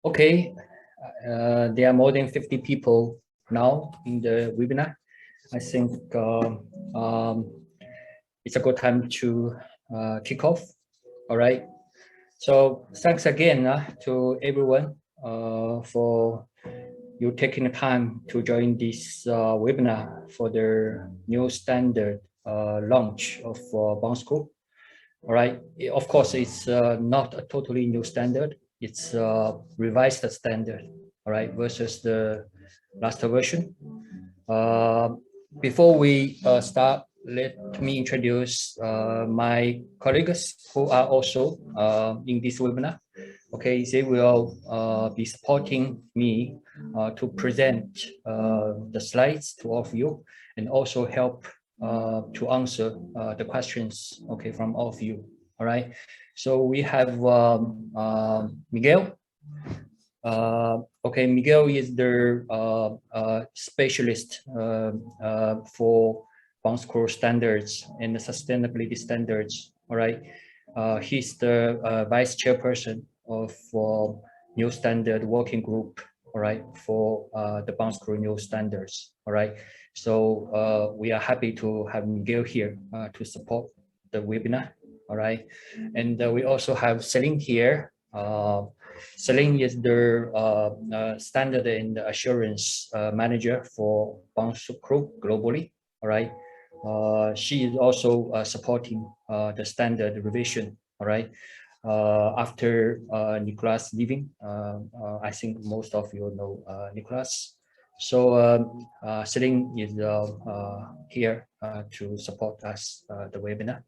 Okay, there are more than 50 people now in the webinar. I think it's a good time to kick off. All right. So thanks again to everyone for you taking the time to join this webinar for the new standard launch of Bonsucro. All right. Of course, it's not a totally new standard. It's a revised standard, all right, versus the last version. Before we start, let me introduce my colleagues who are also in this webinar. Okay, they will be supporting me to present the slides to all of you and also help to answer the questions, okay, from all of you. All right. So we have Miguel. Okay, Miguel is the specialist for Bonsucro standards and the sustainability standards. All right. He's the vice chairperson of new standard working group. All right, for the Bonsucro new standards. All right. So we are happy to have Miguel here to support the webinar. All right, and we also have Celine here. Celine is the standard and assurance manager for Bonsucro globally. All right, she is also supporting the standard revision. All right, after Nicolas leaving, I think most of you know Nicolas. So Celine is here to support us the webinar.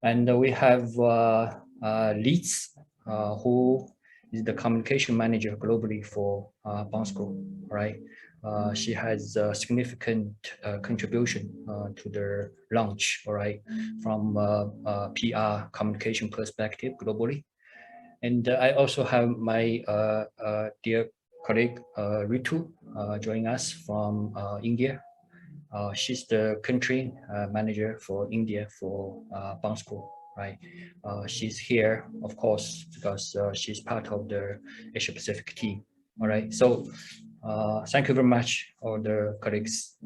And we have Liz, who is the communication manager globally for Bonsucro, right? She has a significant contribution to the launch, all right, from PR communication perspective globally. And I also have my dear colleague Ritu joining us from India. She's the country manager for India for Bonsucro, right? She's here, of course, because she's part of the Asia Pacific team. All right. So thank you very much, all the colleagues.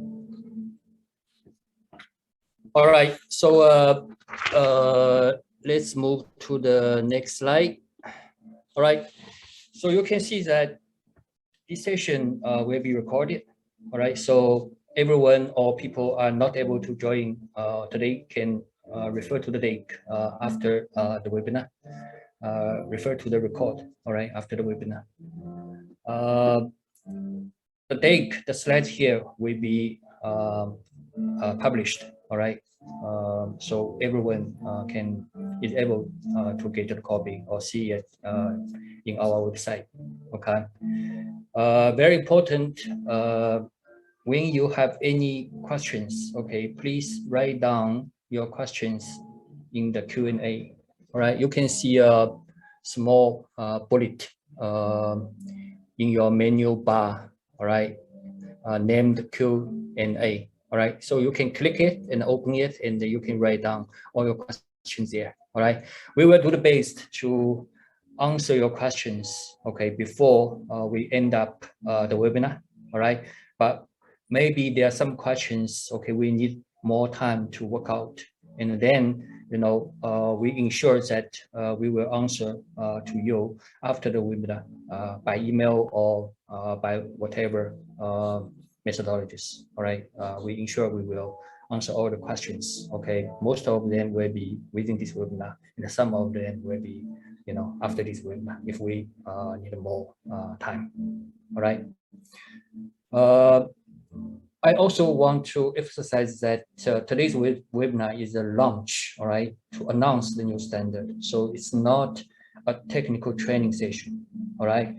All right. So let's move to the next slide. All right. So you can see that this session will be recorded. All right. So everyone or people are not able to join today can refer to the date after the webinar, refer to the record, all right, after the webinar. The date, the slides here will be published, all right, so everyone is able to get a copy or see it in our website, okay. Very important, when you have any questions, okay, please write down your questions in the Q&A. All right, you can see a small bullet in your menu bar, all right, named Q&A. All right, so you can click it and open it, and you can write down all your questions there. All right, we will do the best to answer your questions, okay, before we end up the webinar. All right, but maybe there are some questions, okay, we need more time to work out, and then, you know, we ensure that we will answer to you after the webinar by email or by whatever methodologies. All right, we ensure we will answer all the questions. Okay, most of them will be within this webinar, and some of them will be, you know, after this webinar if we need more time. All right. I also want to emphasize that today's webinar is a launch, all right, to announce the new standard. So it's not a technical training session, all right.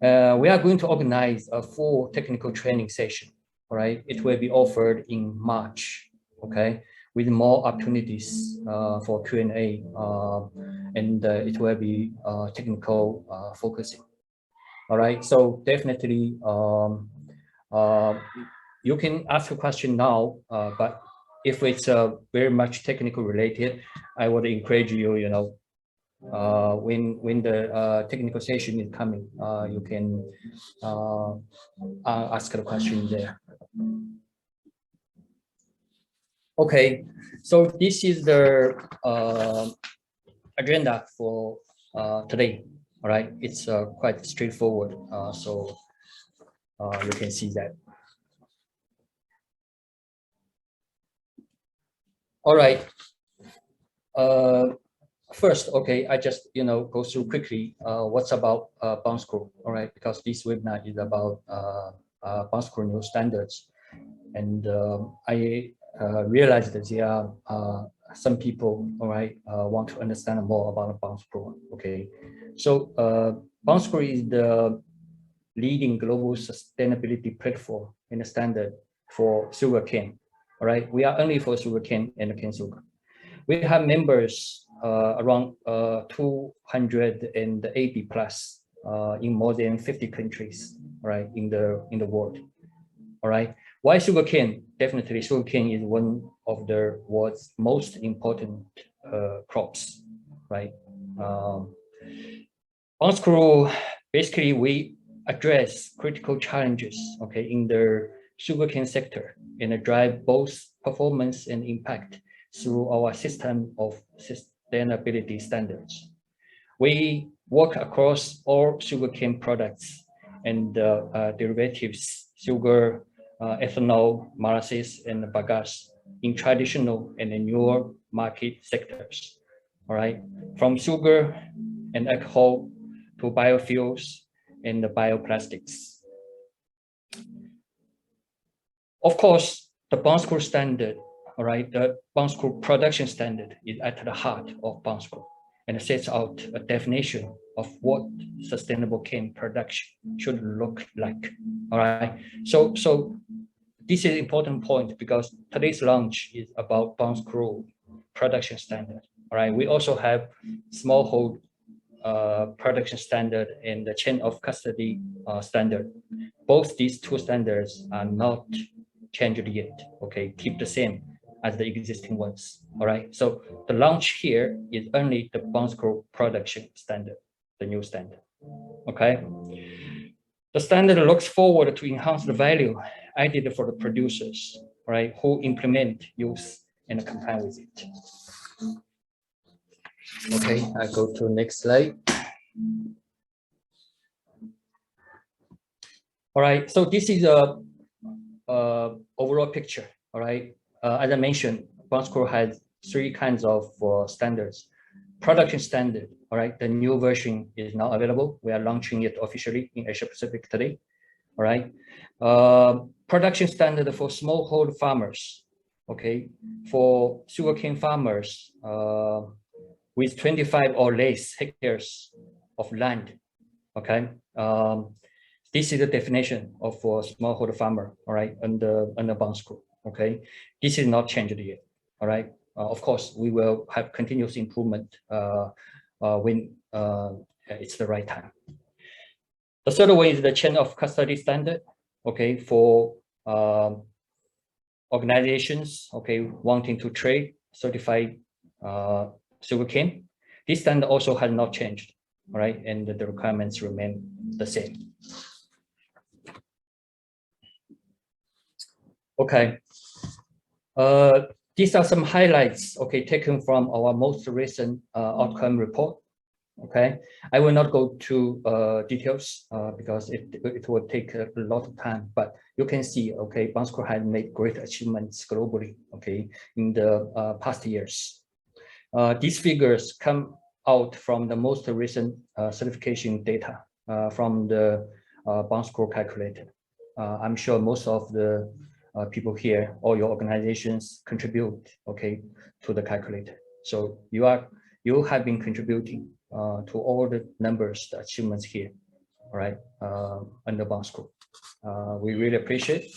We are going to organize a full technical training session, all right. It will be offered in March, okay, with more opportunities for Q&A, and it will be technical focusing, all right. So definitely, you can ask a question now, but if it's very much technical related, I would encourage you, you know, when the technical session is coming, you can ask the question there. Okay, so this is the agenda for today. All right, it's quite straightforward, so you can see that. All right. First, okay, I just go through quickly what's about Bonsucro. All right, because this webinar is about Bonsucro new standards, and I realized that there are some people, all right, want to understand more about Bonsucro. Okay, so Bonsucro is the leading global sustainability platform and the standard for sugarcane. All right, we are only for sugarcane and cane sugar. We have members around 280 plus in more than 50 countries, right, in the world. All right. Why sugarcane? Definitely, sugarcane is one of the world's most important crops, right? Bonsucro, basically, we address critical challenges, okay, in the sugarcane sector and drive both performance and impact through our system of sustainability standards. We work across all sugarcane products and derivatives, sugar, ethanol, molasses, and bagasse in traditional and newer market sectors. All right, from sugar and alcohol to biofuels and the bioplastics. Of course, the Bonsucro standard, all right, the Bonsucro production standard is at the heart of Bonsucro and sets out a definition of what sustainable cane production should look like. All right. So this is an important point because today's launch is about Bonsucro production standard. All right. We also have smallholder production standard and the chain of custody standard. Both these two standards are not changed yet. Okay, keep the same as the existing ones. All right, so the launch here is only the Bonsucro production standard, the new standard. Okay, the standard looks forward to enhance the value added for the producers, right, who implement, use, and comply with it. Okay, I go to the next slide. All right, so this is a overall picture. All right, as I mentioned, Bonsucro has three kinds of standards. Production standard, all right, the new version is now available. We are launching it officially in Asia Pacific today. All right, production standard for smallholder farmers. Okay, for sugarcane farmers with 25 or less hectares of land. Okay, this is the definition of a smallholder farmer. All right, under Bonsucro. Okay, this is not changed yet. All right, of course we will have continuous improvement when it's the right time. The third one is the chain of custody standard. Okay, for organizations, okay, wanting to trade certified sugarcane. This standard also has not changed. All right, and the requirements remain the same. Okay, these are some highlights, okay, taken from our most recent outcome report. Okay, I will not go to details because it will take a lot of time, but you can see, okay, Bonsucro has made great achievements globally, okay, in the past years. These figures come out from the most recent certification data from the Bonsucro calculator. I'm sure most of the people here or your organizations contribute, okay, to the calculator. So you have been contributing to all the numbers, the achievements here, all right, under Bonsucro. We really appreciate.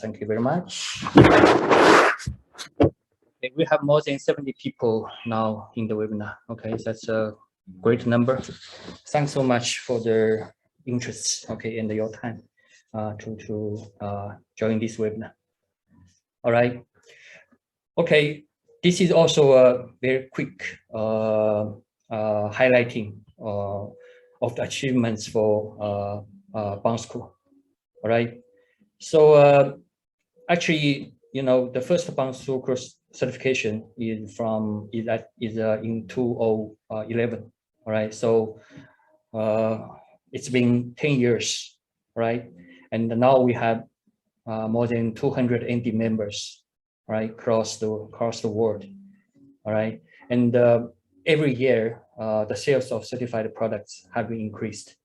Thank you very much. Okay, we have more than 70 people now in the webinar. Okay, that's a great number. Thanks so much for the interest, okay, and your time to join this webinar. All right. Okay, this is also a very quick highlighting of the achievements for Bonsucro. All right. So actually, you know, the first Bonsucro certification is in 2011. All right. So it's been 10 years, right? And now we have more than 280 members, right, across the world. All right. And every year, the sales of certified products have been increased.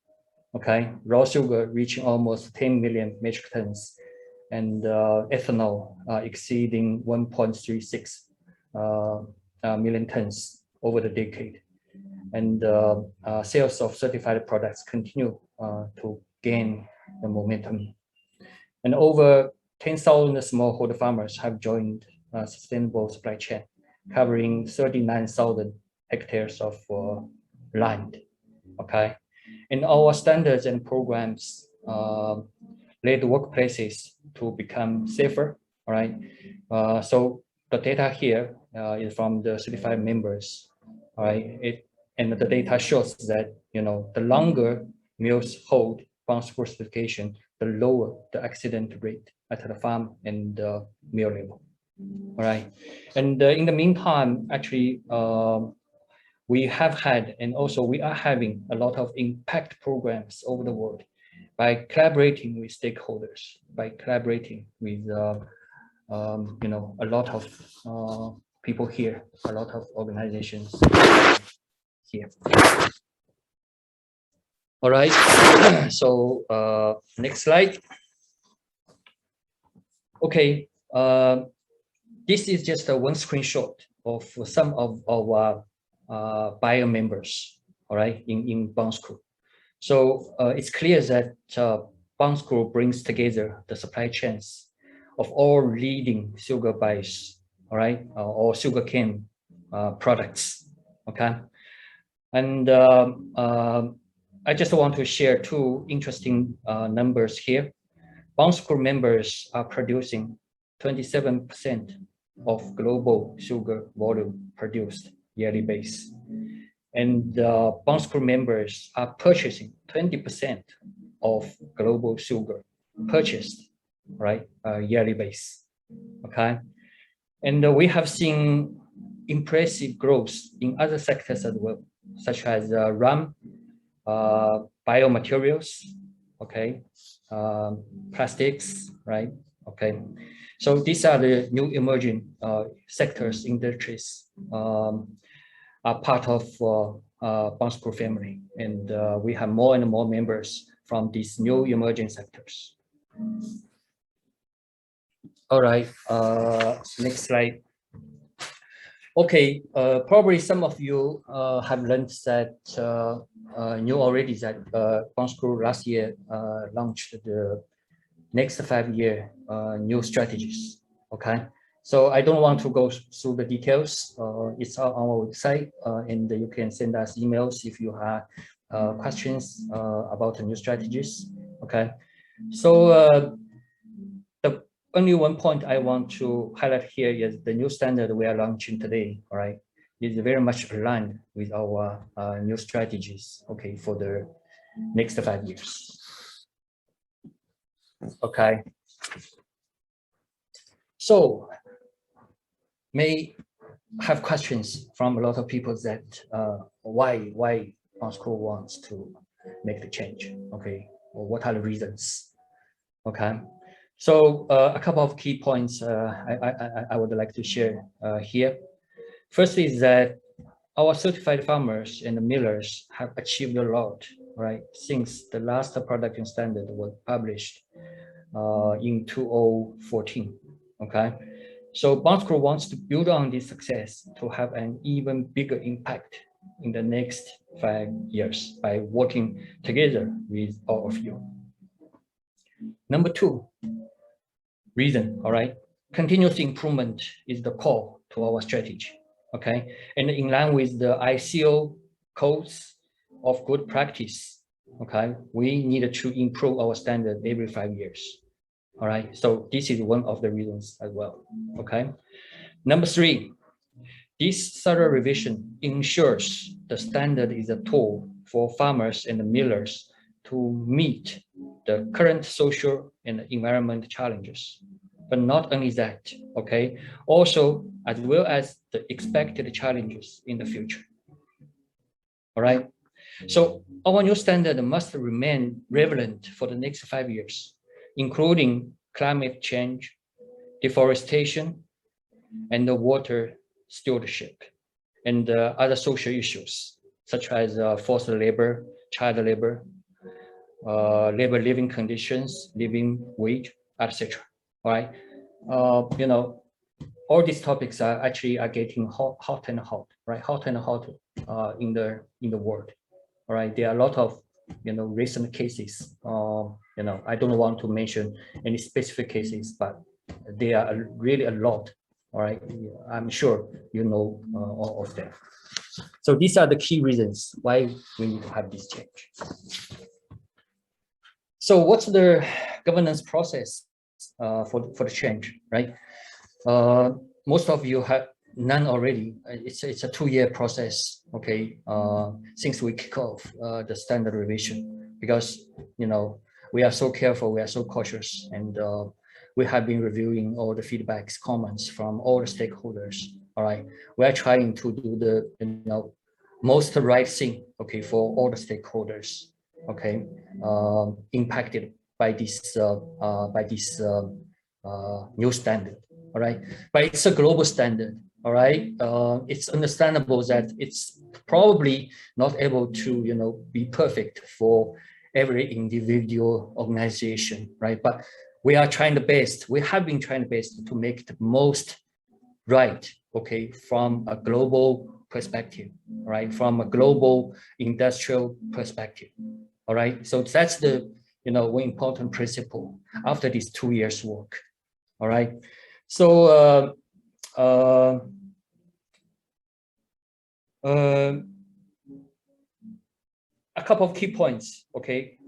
Okay, raw sugar reaching almost 10 million metric tons, and ethanol exceeding 1.36 million tons over the decade. And sales of certified products continue to gain the momentum. And over 10,000 smallholder farmers have joined sustainable supply chain, covering 39,000 hectares of land. Okay, and our standards and programs led workplaces to become safer. All right, so the data here is from the certified members. All right, and the data shows that, you know, the longer mills hold Bonsucro certification, the lower the accident rate at the farm and the mill level. All right, and in the meantime, actually, we have had, and also we are having, a lot of impact programs over the world by collaborating with stakeholders, by collaborating with you know, a lot of people here, a lot of organizations here. All right, so next slide. Okay, this is just one screenshot of some of our buyer members, all right, in Bonsucro. So it's clear that Bonsucro brings together the supply chains of all leading sugar buyers, all right, or sugarcane products, okay. And I just want to share two interesting numbers here. Bonsucro members are producing 27% of global sugar volume produced yearly base. And Bonsucro members are purchasing 20% of global sugar purchased, right, yearly base, okay? And we have seen impressive growth in other sectors as well, such as rum, biomaterials, okay, plastics, right, okay. So these are the new emerging sectors, industries, are part of Bonsucro family, and we have more and more members from these new emerging sectors. All right, next slide. Okay, probably some of you have learned that, knew already that Bonsucro last year launched the next 5-year new strategies, okay? So I don't want to go through the details. It's on our website, and you can send us emails if you have questions about the new strategies. Okay. So the only one point I want to highlight here is the new standard we are launching today. All right, is very much aligned with our new strategies. Okay, for the next 5 years. Okay. So may have questions from a lot of people that why Bonsucro wants to make the change, okay, or what are the reasons, okay. So a couple of key points I would like to share here. First is that our certified farmers and the millers have achieved a lot, right, since the last production standard was published in 2014, okay. So Bonsucro wants to build on this success to have an even bigger impact in the next 5 years by working together with all of you. Number 2 reason, all right, continuous improvement is the core to our strategy, okay, and in line with the ICO codes of good practice, okay, we need to improve our standard every 5 years. All right, so this is one of the reasons as well, okay. Number 3, This thorough revision ensures the standard is a tool for farmers and millers to meet the current social and environment challenges. But not only that, okay, also as well as the expected challenges in the future. All right. So our new standard must remain relevant for the next 5 years, including climate change, deforestation, and the water stewardship, and other social issues such as forced labor, child labor, labor living conditions, living wage, etc. All right. You know, all these topics are actually getting hot and hot, right? Hot and hot in the world. All right. There are a lot of recent cases. You know, I don't want to mention any specific cases, but there are really a lot. All right. I'm sure you know all of them. So these are the key reasons why we need to have this change. So what's the governance process for the change, right? Most of you have none already. It's a 2-year process, okay, since we kick off the standard revision, because we are so careful, we are so cautious, and we have been reviewing all the feedbacks, comments from all the stakeholders. All right, we are trying to do the most right thing, okay, for all the stakeholders, okay, impacted by this new standard. All right, but it's a global standard. All right, it's understandable that it's probably not able to be perfect for every individual organization, right? But we are trying the best. We have been trying the best to make the most right, okay, from a global perspective, right? From a global industrial perspective. All right, so that's the one important principle after these 2 years work. All right, so a couple of key points, okay.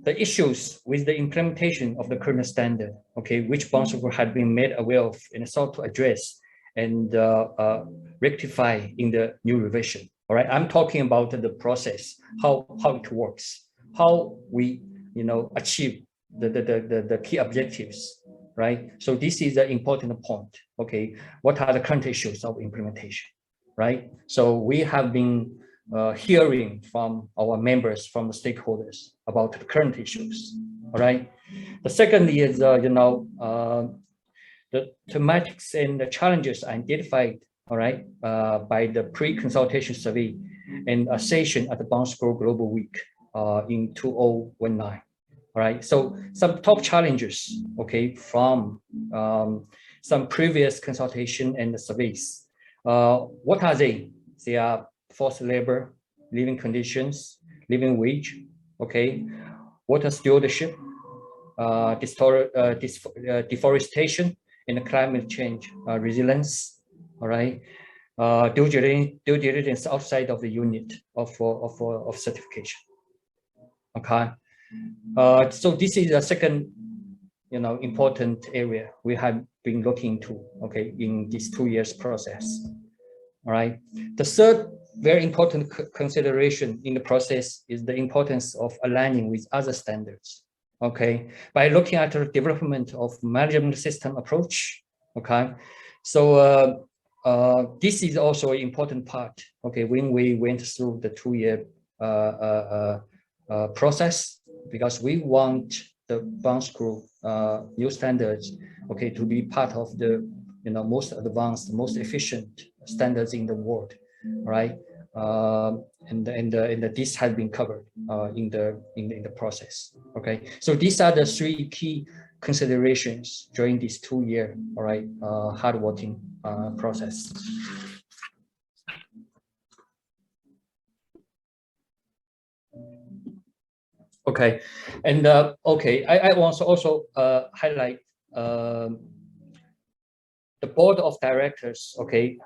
The issues with the implementation of the current standard, okay, which Bonsucro had been made aware of and sought to address and rectify in the new revision. All right, I'm talking about the process, how it works, how we achieve the key objectives, right? So this is an important point. Okay, what are the current issues of implementation, right? So we have been hearing from our members, from the stakeholders about the current issues. All right. The second is the thematics and the challenges identified. All right, by the pre-consultation survey and a session at the Bonsucro Global Week in 2019. All right, so some top challenges, okay, from some previous consultation and surveys. What are they? They are forced labor, living conditions, living wage, okay, water stewardship, deforestation, and climate change resilience. All right, due diligence outside of the unit of certification. Okay, so this is a second important area we have been looking to, okay, in this 2 years process. All right, the third very important consideration in the process is the importance of aligning with other standards, okay, by looking at the development of management system approach. Okay, so this is also an important part, okay, when we went through the 2-year process, because we want the Bonsucro new standards, okay, to be part of the most advanced, most efficient standards in the world, right? And this has been covered in the process. Okay, so these are the 3 key considerations during this 2-year, all right, hardworking process. Okay, and okay, I want to also highlight the board of directors, okay,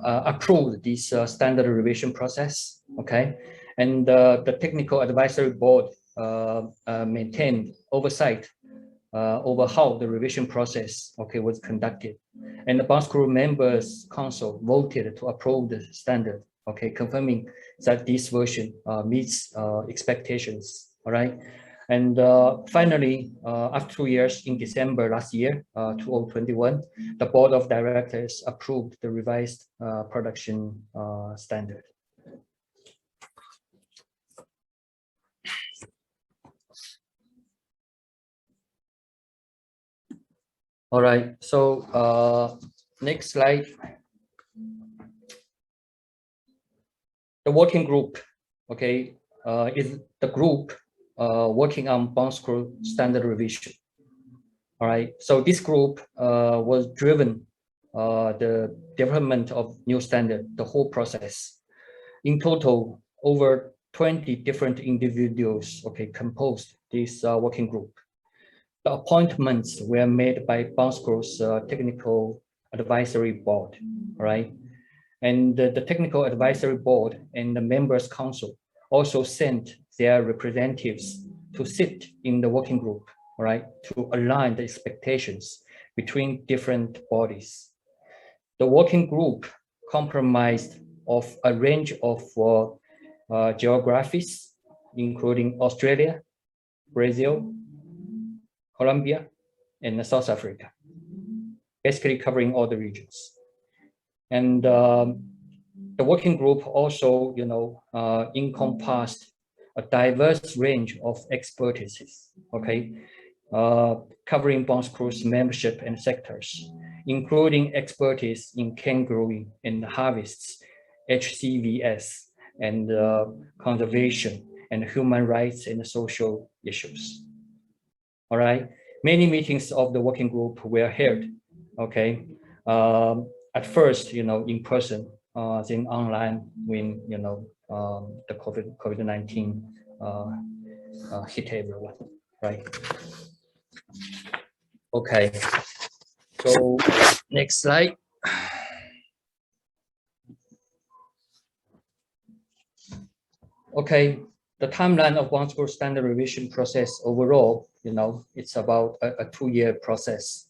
approved this standard revision process, okay, and the technical advisory board maintained oversight over how the revision process, okay, was conducted. And the Bonsucro Members Council voted to approve the standard, okay, confirming that this version meets expectations, all right? And finally, after 2 years, in December last year, 2021, the Board of Directors approved the revised production standard. All right, so next slide. The working group, okay, is the group working on Bonsucro standard revision. All right, so this group was driven the development of new standard, the whole process. In total, over 20 different individuals, okay, composed this working group. The appointments were made by Bonsucro's technical advisory board, right? And the technical advisory board and the members council also sent their representatives to sit in the working group, right, to align the expectations between different bodies. The working group comprised of a range of geographies, including Australia, Brazil, Colombia, and South Africa, basically covering all the regions. And the working group also, encompassed a diverse range of expertises, okay, covering Bonsucro's membership and sectors, including expertise in cane growing and harvests, HCVS, and conservation, and human rights and social issues. All right, many meetings of the working group were held, okay, at first, in person, then online when, the COVID-19 hit everyone, right? Okay, so next slide. Okay, the timeline of Bonsucro standard revision process overall, it's about a 2-year process.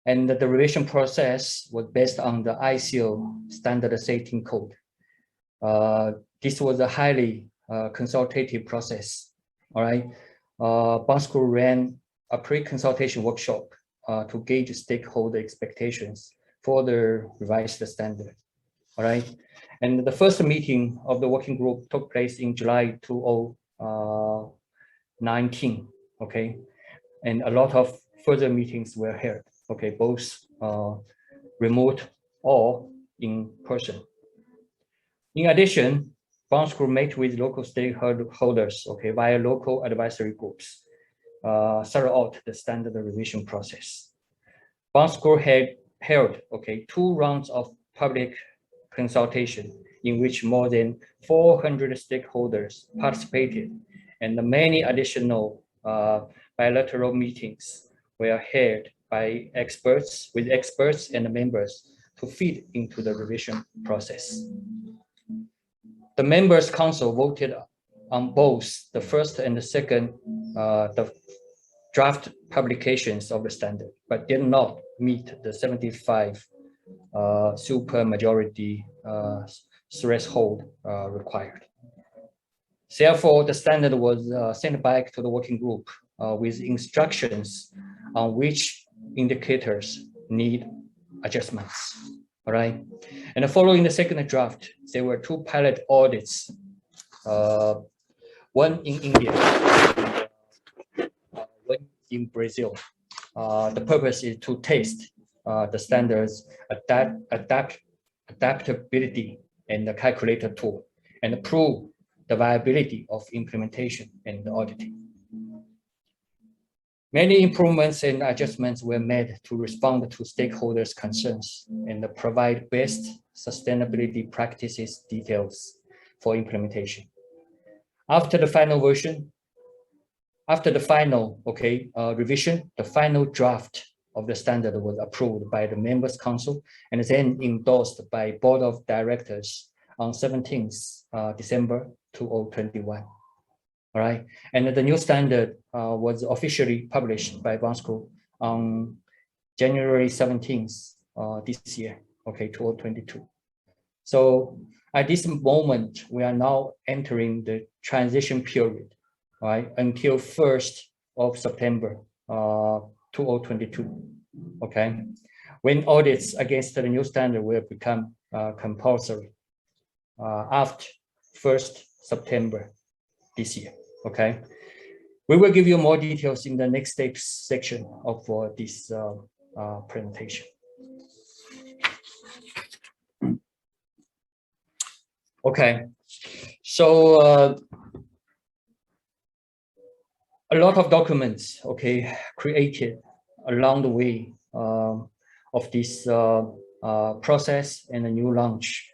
And the revision process was based on the ICO standard setting code. This was a highly consultative process, all right? Bonsucro ran a pre-consultation workshop to gauge stakeholder expectations for the revised standard, all right? And the first meeting of the working group took place in July 2019, okay? And a lot of further meetings were held, okay, both remote or in person. In addition, Bonsucro met with local stakeholders, okay, via local advisory groups, throughout the standard revision process. Bonsucro had held, okay, 2 rounds of public consultation in which more than 400 stakeholders participated, and many additional bilateral meetings were held by experts and members to feed into the revision process. The members' council voted on both the first and the second the draft publications of the standard, but did not meet the 75 super majority threshold required. Therefore, the standard was sent back to the working group with instructions on which indicators need adjustments, all right? And following the second draft, there were 2 pilot audits, one in India, one in Brazil. The purpose is to test the standards adaptability and the calculator tool, and prove the viability of implementation and auditing. Many improvements and adjustments were made to respond to stakeholders' concerns and provide best sustainability practices details for implementation. After the final version, revision, the final draft of the standard was approved by the members' council and then endorsed by Board of Directors on 17th December 2021. All all right? And the new standard was officially published by Bonsucro on January 17th this year, okay, 2022. So at this moment, we are now entering the transition period, right, until 1st of September 2022, okay, when audits against the new standard will become compulsory after 1st September this year, okay. We will give you more details in the next section of this presentation. Okay, so a lot of documents, okay, created along the way of this process and the new launch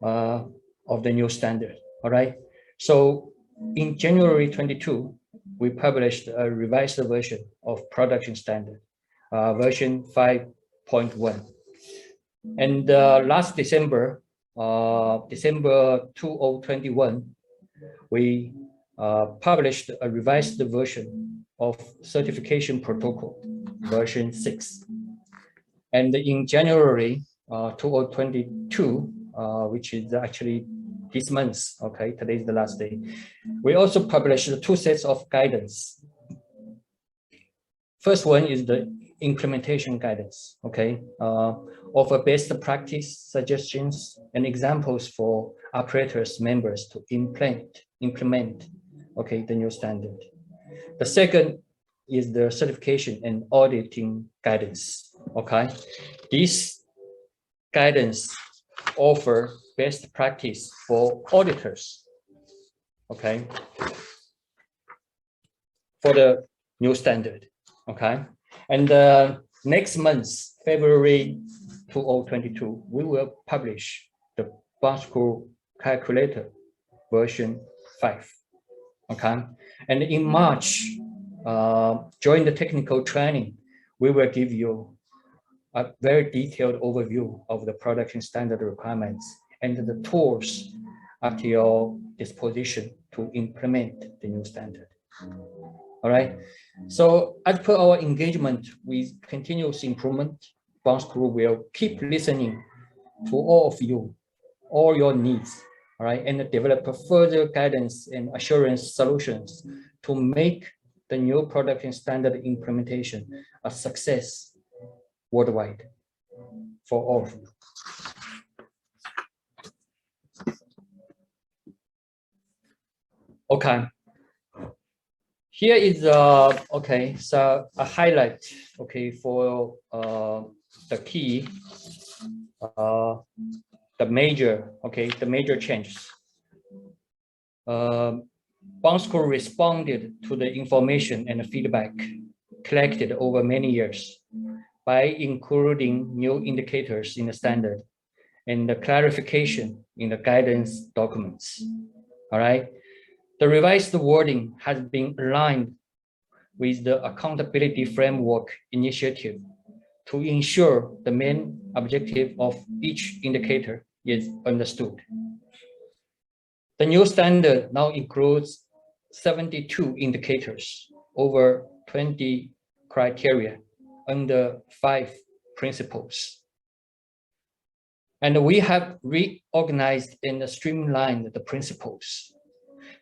of the new standard, all right? So in January 22, we published a revised version of production standard, version 5.1. And last December, December 2021, we published a revised version of certification protocol, version 6. And in January 2022, which is actually this month, okay, today is the last day, we also published 2 sets of guidance. First one is the implementation guidance, okay, of a best practice suggestions and examples for operators members to implement, okay, the new standard. The second is the certification and auditing guidance, okay. This guidance offer best practice for auditors, okay, for the new standard, okay. And next month, February 2022, we will publish the Bonsucro calculator version 5, okay. And in March, during the technical training, we will give you a very detailed overview of the production standard requirements and the tools at your disposition to implement the new standard. All right. So as per our engagement with continuous improvement, Bonsucro will keep listening to all of you, all your needs, all right, and develop further guidance and assurance solutions to make the new production standard implementation a success worldwide for all of you. Okay. Here is okay, so a highlight, okay, for the key, the major changes. Bonsucro responded to the information and feedback collected over many years by including new indicators in the standard and the clarification in the guidance documents. All right. The revised wording has been aligned with the accountability framework initiative to ensure the main objective of each indicator is understood. The new standard now includes 72 indicators over 20 criteria under 5 principles. And we have reorganized and streamlined the principles.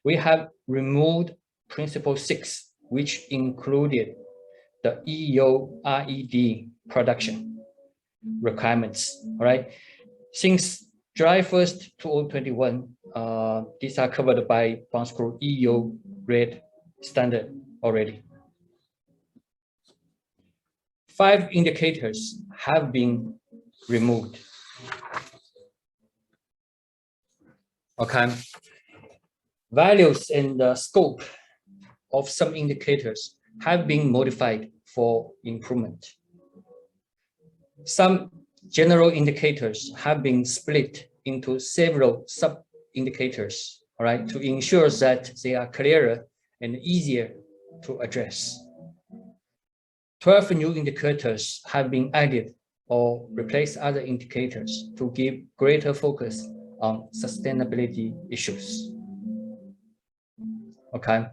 We have removed principle 6, which included the EO-RED production requirements, all right? Since July 1st, 2021, these are covered by Bonsucro EO-RED standard already. 5 indicators have been removed. Okay. Values and the scope of some indicators have been modified for improvement. Some general indicators have been split into several sub-indicators, all right, to ensure that they are clearer and easier to address. 12 new indicators have been added or replace other indicators to give greater focus on sustainability issues. okay?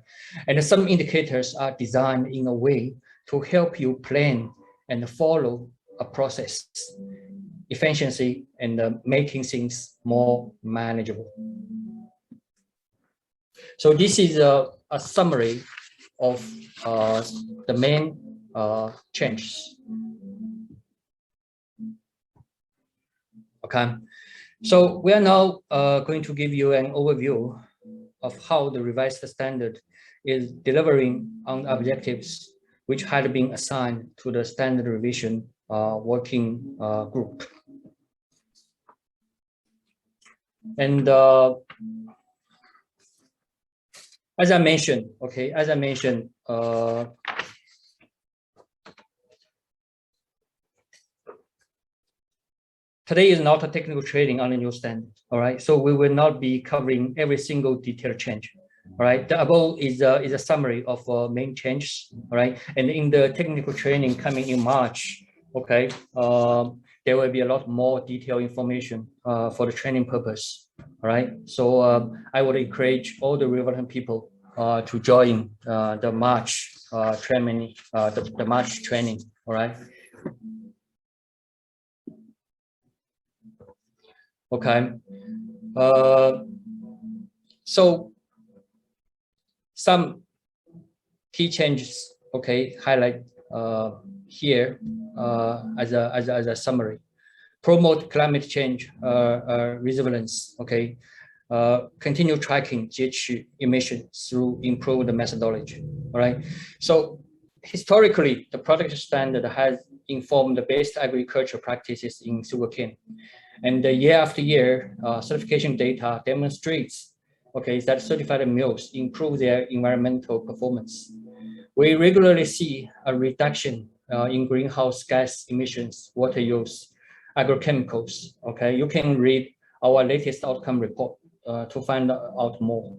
And some indicators are designed in a way to help you plan and follow a process, efficiency, and making things more manageable. So this is a summary of the main changes. Okay, so we are now going to give you an overview of how the revised standard is delivering on objectives which had been assigned to the standard revision working group. And as I mentioned, today is not a technical training on the new standard, all right? So we will not be covering every single detail change, all right? The above is a summary of main changes, all right? And in the technical training coming in March, okay, there will be a lot more detailed information for the training purpose, all right? So I would encourage all the relevant people to join the March training, the March training, all right? Okay, so some key changes, okay, highlight here as a summary. Promote climate change resilience, okay. Continue tracking GHG emissions through improved methodology, all right. So historically, the production standard has informed the best agriculture practices in sugarcane. And year after year, certification data demonstrates, okay, that certified mills improve their environmental performance. We regularly see a reduction in greenhouse gas emissions, water use, agrochemicals, okay? You can read our latest outcome report to find out more,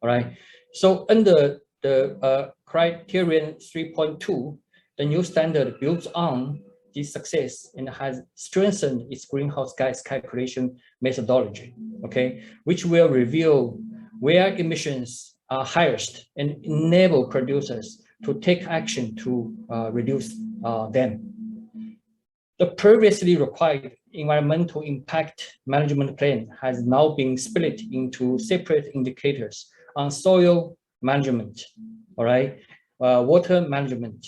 all right? So under the criterion 3.2, the new standard builds on this success and has strengthened its greenhouse gas calculation methodology, okay, which will reveal where emissions are highest and enable producers to take action to reduce them. The previously required environmental impact management plan has now been split into separate indicators on soil management, all right, water management,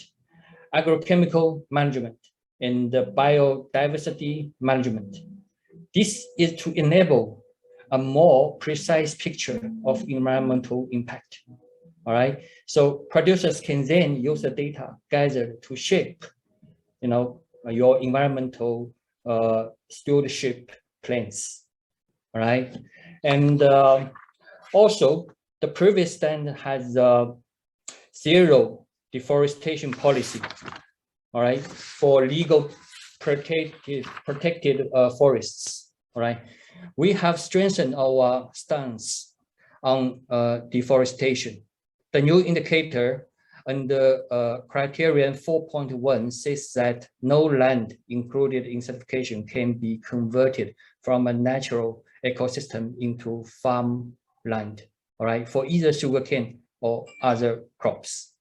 agrochemical management, and the biodiversity management. This is to enable a more precise picture of environmental impact, all right? So producers can then use the data gathered to shape, you know, your environmental stewardship plans, all right? And also, the previous standard has zero deforestation policy, all right, for legal protected forests, all right. We have strengthened our stance on deforestation. The new indicator under criterion 4.1 says that no land included in certification can be converted from a natural ecosystem into farmland, all right, for either sugarcane or other crops,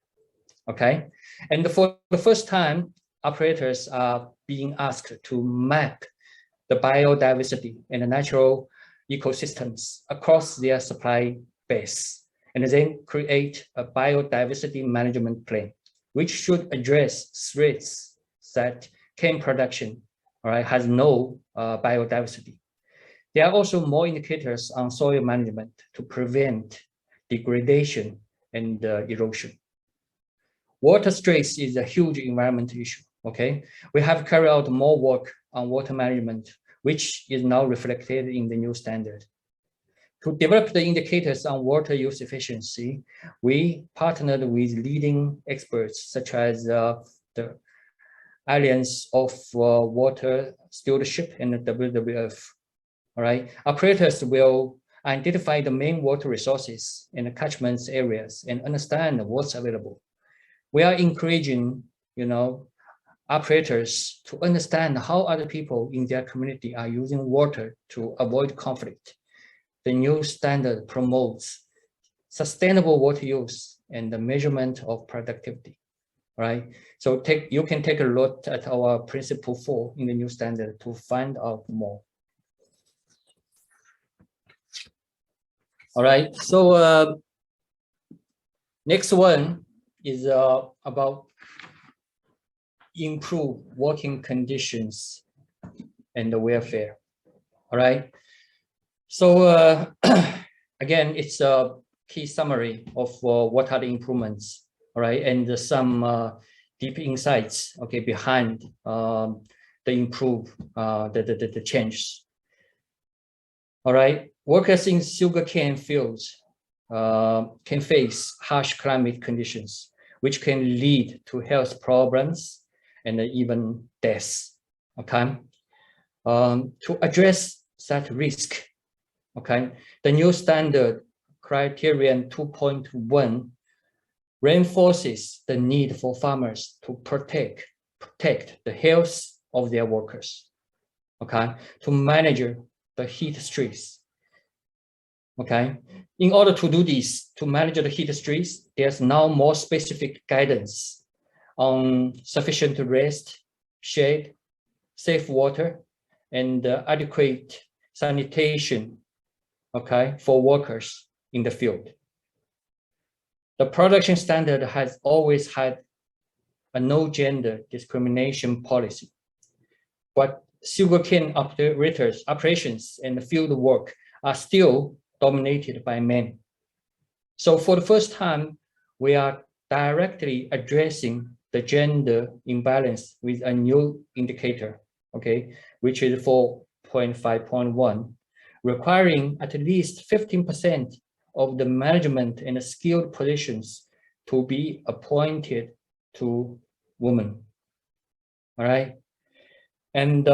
okay? And for the first time, operators are being asked to map the biodiversity and the natural ecosystems across their supply base, and then create a biodiversity management plan, which should address threats that cane production, all right, has no biodiversity. There are also more indicators on soil management to prevent degradation and erosion. Water stress is a huge environmental issue, okay? We have carried out more work on water management, which is now reflected in the new standard. To develop the indicators on water use efficiency, we partnered with leading experts such as the Alliance of Water Stewardship and the WWF, all right? Operators will identify the main water resources in the catchment areas and understand what's available. We are encouraging, you know, operators to understand how other people in their community are using water to avoid conflict. The new standard promotes sustainable water use and the measurement of productivity, right? So you can take a look at our principle 4 in the new standard to find out more. All right, so next one is about improve working conditions and the welfare. All right, so again, it's a key summary of what are the improvements, all right, and some deep insights, okay, behind the improve the change. All right, workers in sugarcane fields can face harsh climate conditions, which can lead to health problems and even deaths. Okay, to address that risk, okay, the new standard criterion 2.1 reinforces the need for farmers to protect the health of their workers, okay, to manage the heat stress. Okay, in order to do this, to manage the heat stress, there's now more specific guidance on sufficient rest, shade, safe water, and adequate sanitation, okay, for workers in the field. The production standard has always had a no gender discrimination policy, but sugarcane operations and field work are still dominated by men. So for the first time, we are directly addressing the gender imbalance with a new indicator, okay, which is 4.5.1, requiring at least 15% of the management and skilled positions to be appointed to women. All right, and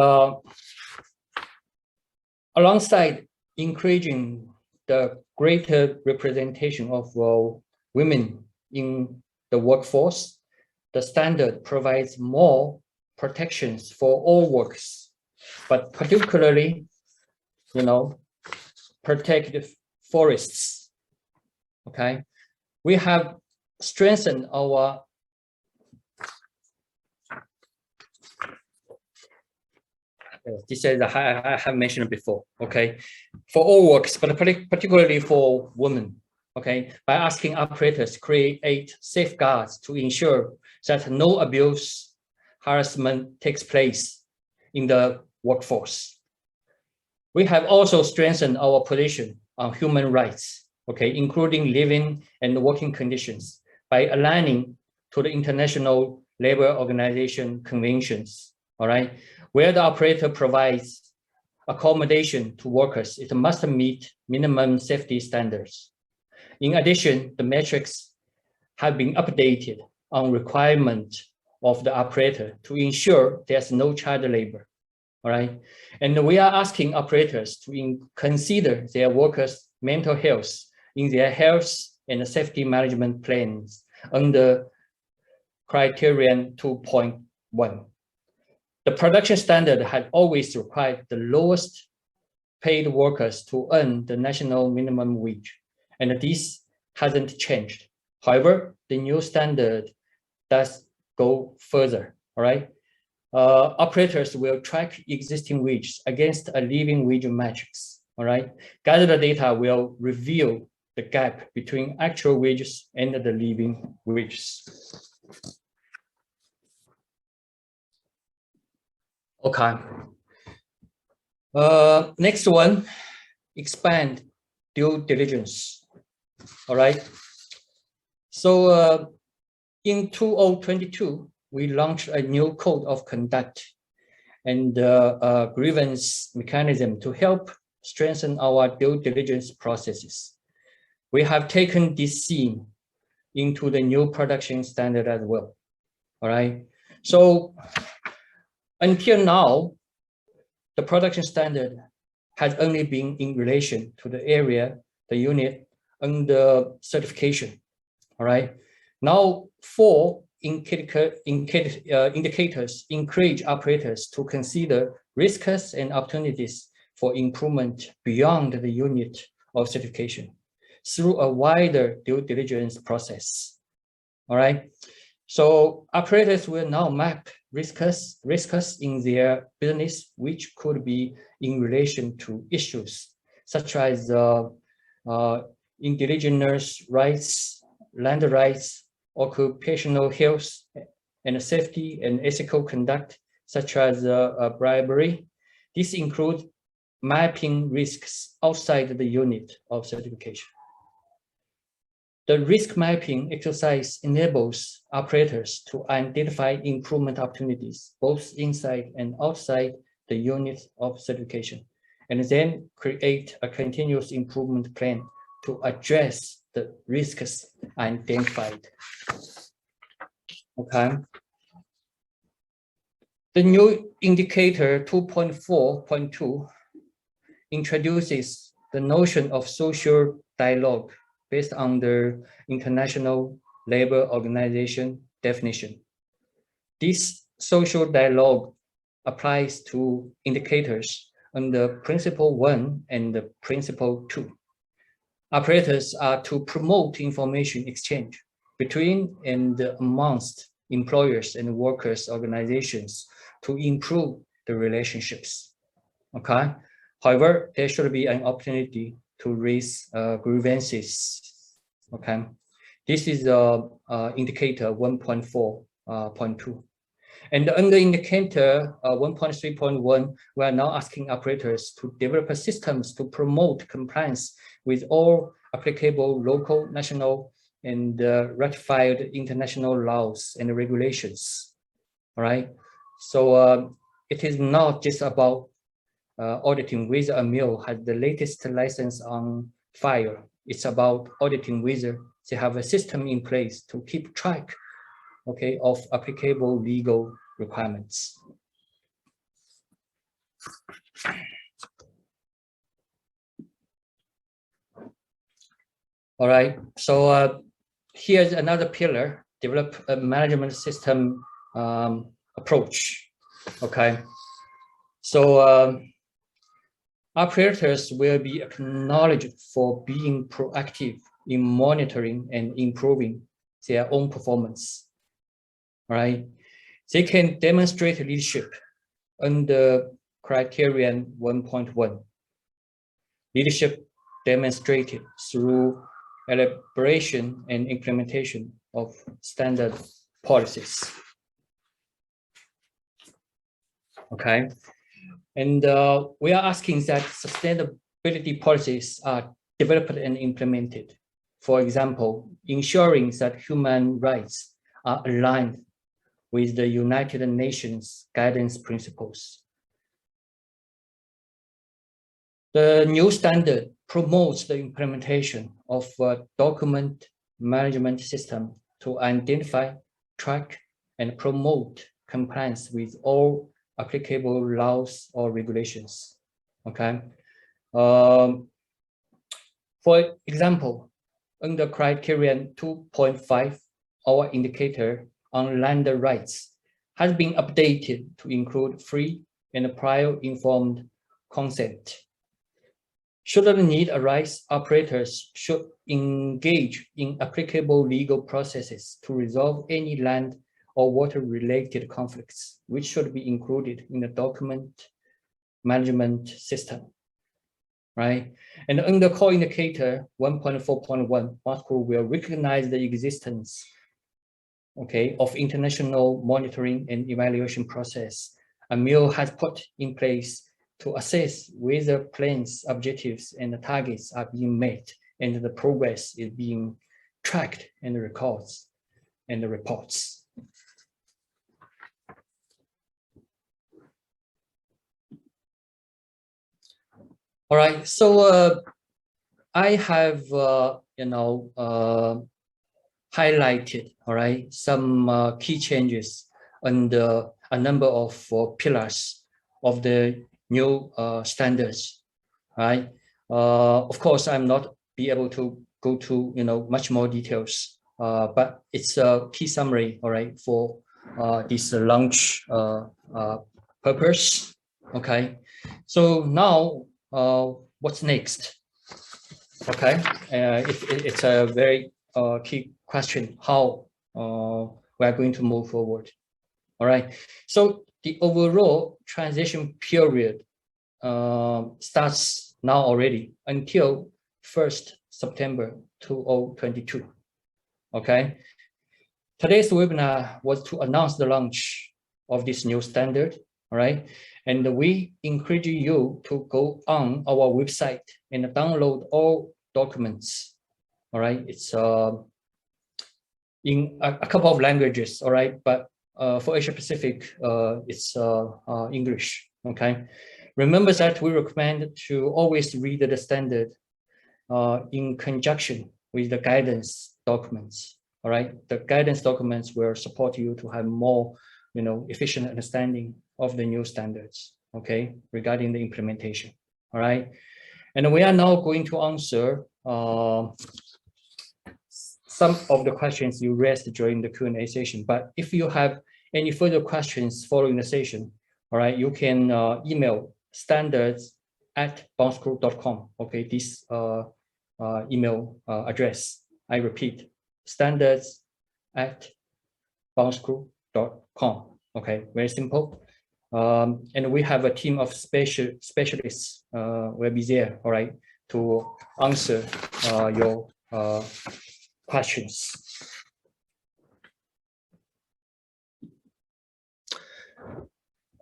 alongside encouraging the greater representation of women in the workforce, the standard provides more protections for all workers, but particularly, you know, protected forests. Okay, we have strengthened our this is I have mentioned before, okay, for all works, but particularly for women, okay, by asking operators to create safeguards to ensure that no abuse, harassment takes place in the workforce. We have also strengthened our position on human rights, okay, including living and working conditions, by aligning to the International Labor Organization conventions, all right, where the operator provides accommodation to workers, it must meet minimum safety standards. In addition, the metrics have been updated on requirement of the operator to ensure there's no child labor, all right? And we are asking operators to consider their workers' mental health in their health and safety management plans under criterion 2.1. The production standard had always required the lowest paid workers to earn the national minimum wage, and this hasn't changed. However, the new standard does go further, all right? Operators will track existing wages against a living wage matrix, all right? Gathered data will reveal the gap between actual wages and the living wages. Okay. Next one, expand due diligence. All right. So in 2022, we launched a new code of conduct and grievance mechanism to help strengthen our due diligence processes. We have taken this theme into the new production standard as well. All right. So until now, the production standard has only been in relation to the area, the unit, and the certification. All right. Now, 4 indicators encourage operators to consider risks and opportunities for improvement beyond the unit of certification. through a wider due diligence process. All right. So operators will now map risks in their business, which could be in relation to issues such as indigenous rights, land rights, occupational health and safety, and ethical conduct, such as bribery. This includes mapping risks outside the unit of certification. The risk mapping exercise enables operators to identify improvement opportunities, both inside and outside the unit of certification, and then create a continuous improvement plan to address the risks identified. Okay. The new indicator 2.4.2 introduces the notion of social dialogue based on the International Labour Organization definition. This social dialogue applies to indicators under Principle 1 and Principle 2. Operators are to promote information exchange between and amongst employers and workers' organizations to improve the relationships. Okay. However, there should be an opportunity to raise grievances. Okay. This is indicator 1.4.2. And under indicator 1.3.1, we are now asking operators to develop systems to promote compliance with all applicable local, national, and ratified international laws and regulations. All right. So it is not just about auditing whether a mill has the latest license on file. It's about auditing whether they have a system in place to keep track, okay, of applicable legal requirements. All right, so here's another pillar: develop a management system approach. Okay, so operators will be acknowledged for being proactive in monitoring and improving their own performance. All right, they can demonstrate leadership under criterion 1.1. Leadership demonstrated through elaboration and implementation of standard policies. Okay. And we are asking that sustainability policies are developed and implemented. For example, ensuring that human rights are aligned with the United Nations guidance principles. The new standard promotes the implementation of a document management system to identify, track, and promote compliance with all applicable laws or regulations. Okay. For example, under criterion 2.5, our indicator on land rights has been updated to include free and prior informed consent. Should the need arise, operators should engage in applicable legal processes to resolve any land or water-related conflicts, which should be included in the document management system, right? And under core indicator 1.4.1, Bonsucro will recognize the existence, okay, of international monitoring and evaluation process a mill has put in place to assess whether plans, objectives, and the targets are being met and the progress is being tracked and records and the reports. All right, so I have, highlighted, all right, some key changes under a number of pillars of the new standards, right? Of course, I'm not be able to go to, much more details, but it's a key summary, all right, for this launch purpose, okay? So now, what's next? Okay, it's a very key question, how we are going to move forward. All right, so the overall transition period starts now already until 1st September 2022. Okay, today's webinar was to announce the launch of this new standard. All right, and we encourage you to go on our website and download all documents. All right, it's in a couple of languages. All right, but for Asia Pacific, it's English. Okay, remember that we recommend to always read the standard in conjunction with the guidance documents. All right, the guidance documents will support you to have more, efficient understanding of the new standards. Okay, regarding the implementation. All right, and we are now going to answer some of the questions you raised during the Q&A session. But if you have any further questions following the session, all right, you can email standards@bonsucro.com. Okay, this email address. I repeat, standards@bonsucro.com. Okay, very simple. And we have a team of specialists will be there, all right, to answer your questions.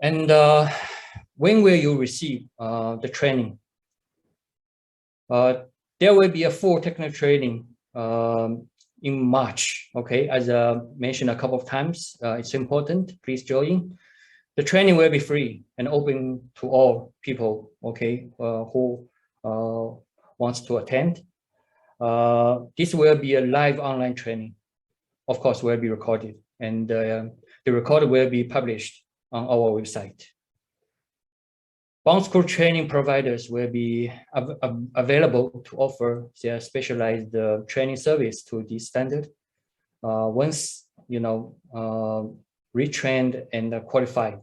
And when will you receive the training? There will be a full technical training in March. Okay, as mentioned a couple of times, it's important. Please join. The training will be free and open to all people. Okay, who wants to attend. This will be a live online training. Of course, will be recorded, and the recording will be published on our website. Bonsucro training providers will be available to offer their specialized training service to this standard. Once retrained and qualified,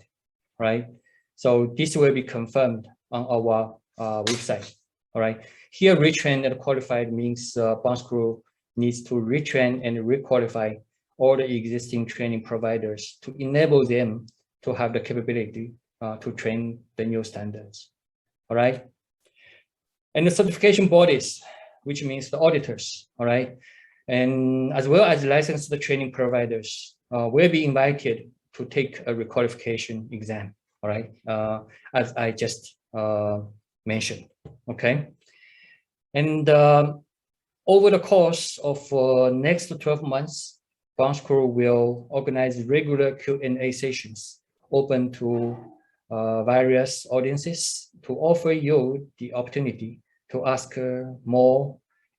right? So this will be confirmed on our website. All right. Here, retrained and qualified means Bonsucro needs to retrain and requalify all the existing training providers to enable them to have the capability to train the new standards. All right. And the certification bodies, which means the auditors. All right. And as well as licensed training providers will be invited to take a requalification exam. All right. As I just mentioned. Okay. And over the course of next 12 months, Bonsucro will organize regular Q&A sessions open to various audiences to offer you the opportunity to ask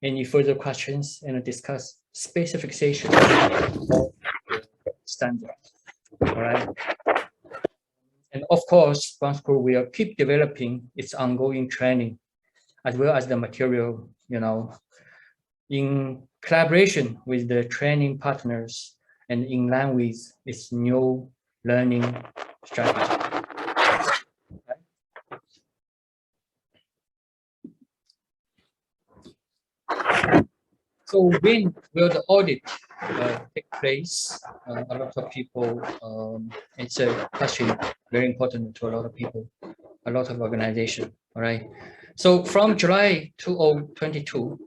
any further questions and discuss specific sessions of standard. All right. And of course, Bonsucro will keep developing its ongoing training as well as the material, in collaboration with the training partners and in line with its new learning strategy. Okay. So when will the audit take place? A lot of people, it's a question very important to a lot of people, a lot of organizations, all right? So from July 2022,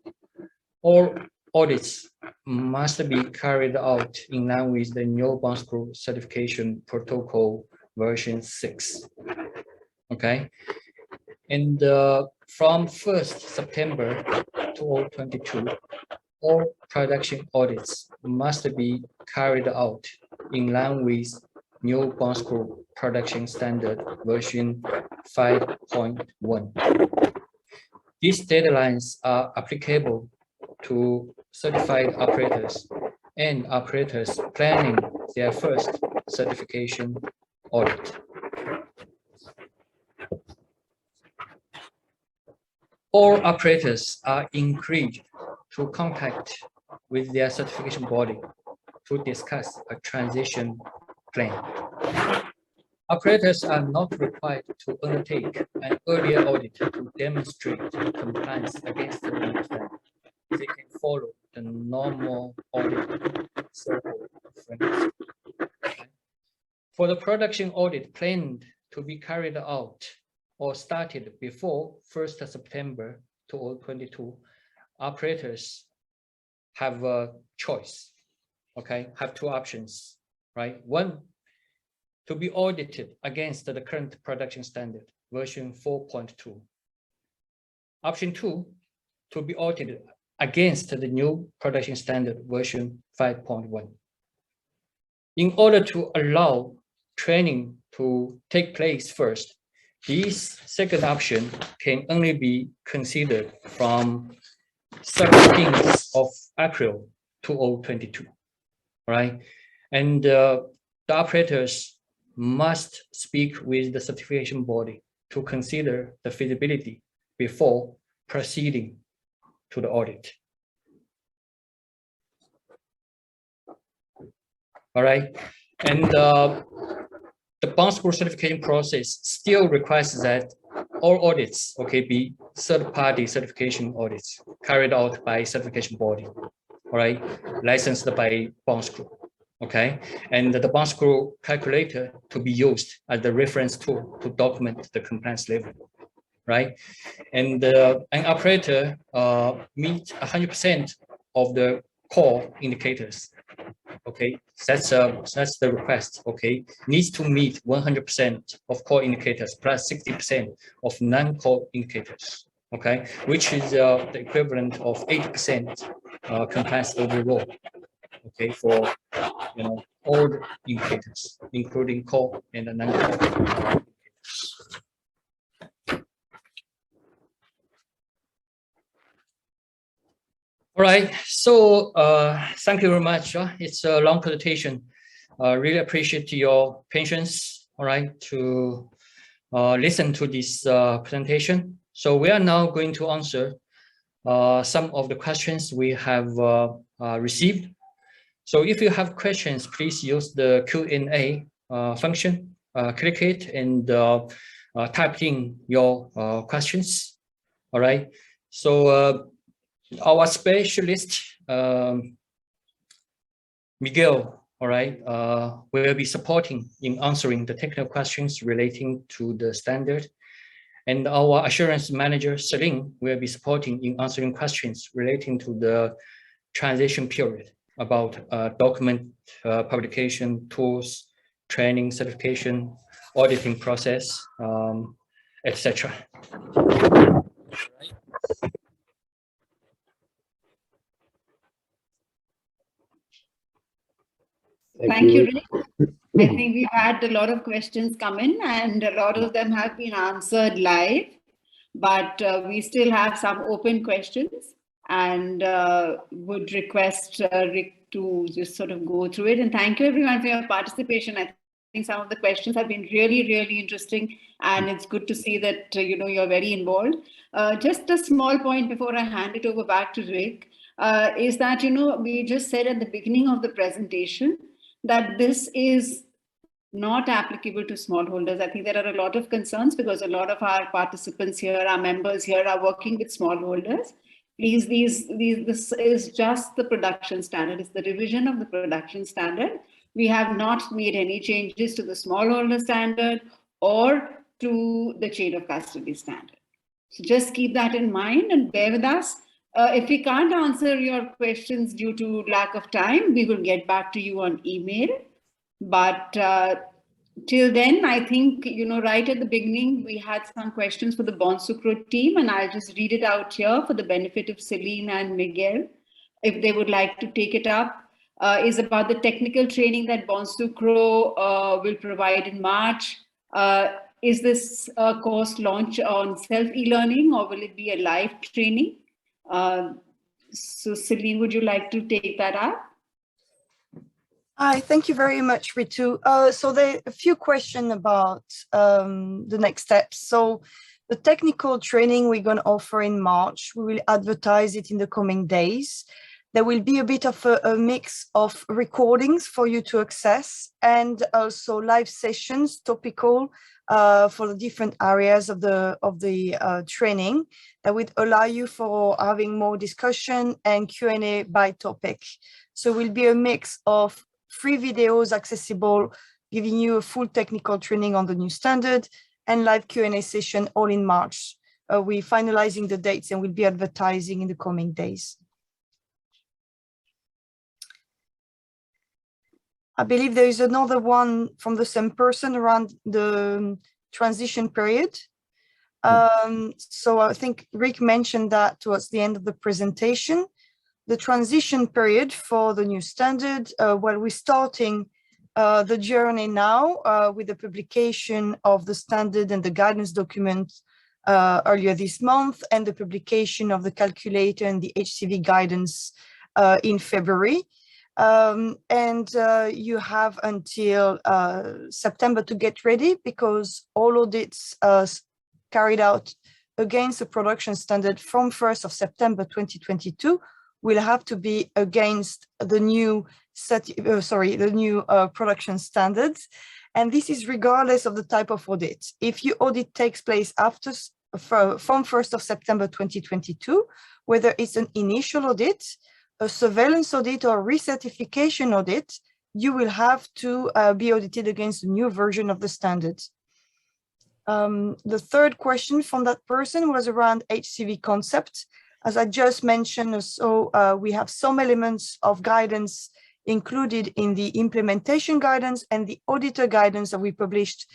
all audits must be carried out in line with the new Bonsucro certification protocol version 6. Okay, and from 1st September 2022, all production audits must be carried out in line with new Bonsucro Production Standard version 5.1. These deadlines are applicable to certified operators and operators planning their first certification audit. All operators are encouraged to contact with their certification body to discuss a transition plan. Operators are not required to undertake an earlier audit to demonstrate compliance against the standard. They can follow the normal audit circle framework. For the production audit planned to be carried out or started before 1st September 2022, operators have a choice, okay, have two options, right? One, to be audited against the current production standard, version 4.2. Option 2, to be audited against the new production standard, version 5.1. In order to allow training to take place first, this second option can only be considered from 17th of April 2022, right? And the operators must speak with the certification body to consider the feasibility before proceeding to the audit. All right, and the Bonsucro certification process still requires that all audits, okay, be third-party certification audits carried out by certification body, all right, licensed by Bonsucro. Okay, and the Bonsucro calculator to be used as the reference tool to document the compliance level, right? And an operator meet 100% of the core indicators. Okay, that's the request. Okay, needs to meet 100% of core indicators plus 60% of non-core indicators. Okay, which is the equivalent of 80% compliance overall. Okay, for all the indicators, including core and non-core. All right, so thank you very much. It's a long presentation. Really appreciate your patience. All right, to listen to this presentation. So we are now going to answer some of the questions we have received. So if you have questions, please use the Q&A function, click it and type in your questions. All right, so our specialist, Miguel, all right, will be supporting in answering the technical questions relating to the standard. And our assurance manager, Celine, will be supporting in answering questions relating to the transition period about document publication, tools, training, certification, auditing process, etc. Thank you, Rick. I think we've had a lot of questions come in and a lot of them have been answered live, but we still have some open questions and would request Rick to just sort of go through it. And thank you everyone for your participation. I think some of the questions have been really, really interesting and it's good to see that, you're very involved. Just a small point before I hand it over back to Rick is that, we just said at the beginning of the presentation that this is not applicable to smallholders. I think there are a lot of concerns because a lot of our participants here, our members here are working with smallholders. Please, this is just the production standard. It's the revision of the production standard. We have not made any changes to the smallholder standard or to the chain of custody standard. So just keep that in mind and bear with us. If we can't answer your questions due to lack of time, we will get back to you on email. But till then, I think, right at the beginning, we had some questions for the Bonsucro team, and I'll just read it out here for the benefit of Celine and Miguel, if they would like to take it up, is about the technical training that Bonsucro will provide in March. Is this a course launch on self-e-learning or will it be a live training? So Celine, would you like to take that up? Hi, thank you very much, Ritu. So there are a few questions about the next steps. So the technical training we're going to offer in March, we will advertise it in the coming days. There will be a bit of a mix of recordings for you to access, and also live sessions, topical, for the different areas of the training that would allow you for having more discussion and Q&A by topic. So it will be a mix of free videos accessible, giving you a full technical training on the new standard, and live Q&A session all in March. We're finalizing the dates and we'll be advertising in the coming days. I believe there is another one from the same person around the transition period. So I think Rick mentioned that towards the end of the presentation. The transition period for the new standard, well, we're starting the journey now with the publication of the standard and the guidance document earlier this month, and the publication of the calculator and the HCV guidance in February. You have until September to get ready, because all audits carried out against the production standard from 1st of September 2022 will have to be against the new production standards. And this is regardless of the type of audit. If your audit takes place from 1st of September 2022, whether it's an initial audit, a surveillance audit, or recertification audit, you will have to be audited against the new version of the standard. The third question from that person was around HCV concept. As I just mentioned, so we have some elements of guidance included in the implementation guidance and the auditor guidance that we published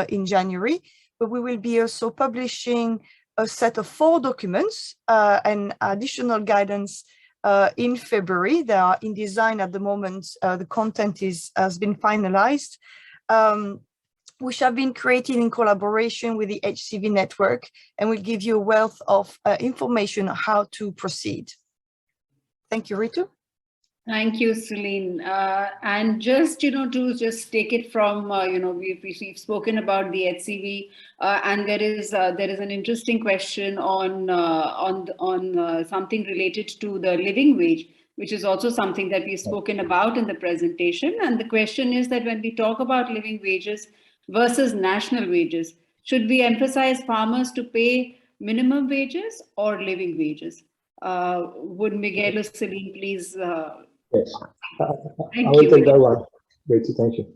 in January, but we will be also publishing a set of 4 documents and additional guidance in February. They are in design at the moment. The content has been finalized, which have been created in collaboration with the HCV network, and will give you a wealth of information on how to proceed. Thank you, Ritu. Thank you, Celine. And just, to just take it from, we've spoken about the HCV, and there is an interesting question on something related to the living wage, which is also something that we've spoken about in the presentation. And the question is that when we talk about living wages versus national wages, should we emphasize farmers to pay minimum wages or living wages? Would Miguel or Celine please? Yes, I Thank will you. take that one. Great, thank you.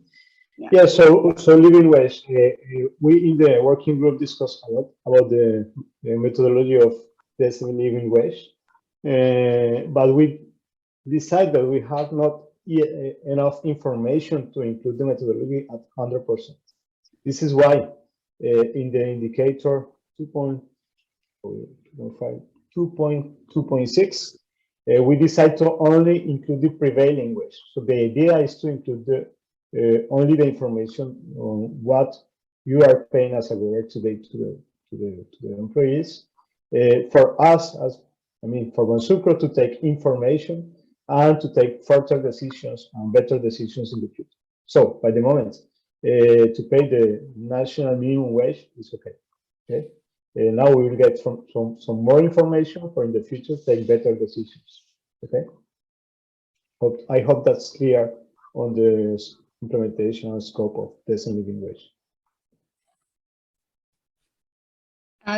Yeah, so living wage. We in the working group discussed a lot about the methodology of the living wage, but we decided that we have not enough information to include the methodology at 100%. This is why in the indicator 2.6, we decide to only include the prevailing wage. So the idea is to include only the information on what you are paying as a government today to the employees. For us, for Bonsucro to take information and to take further decisions and better decisions in the future. So by the moment, to pay the national minimum wage is okay. Okay. Now we will get some more information for in the future take better decisions. Okay. I hope that's clear on the implementation and scope of decent living wage.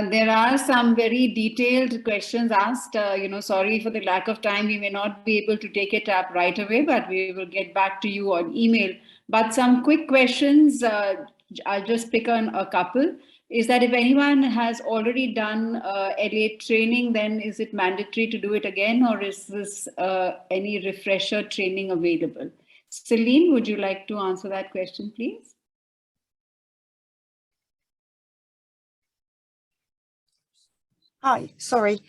There are some very detailed questions asked. Sorry for the lack of time. We may not be able to take it up right away, but we will get back to you on email. But some quick questions, I'll just pick on a couple. Is that if anyone has already done LA training, then is it mandatory to do it again, or is this any refresher training available? Celine, would you like to answer that question, please? Hi, sorry.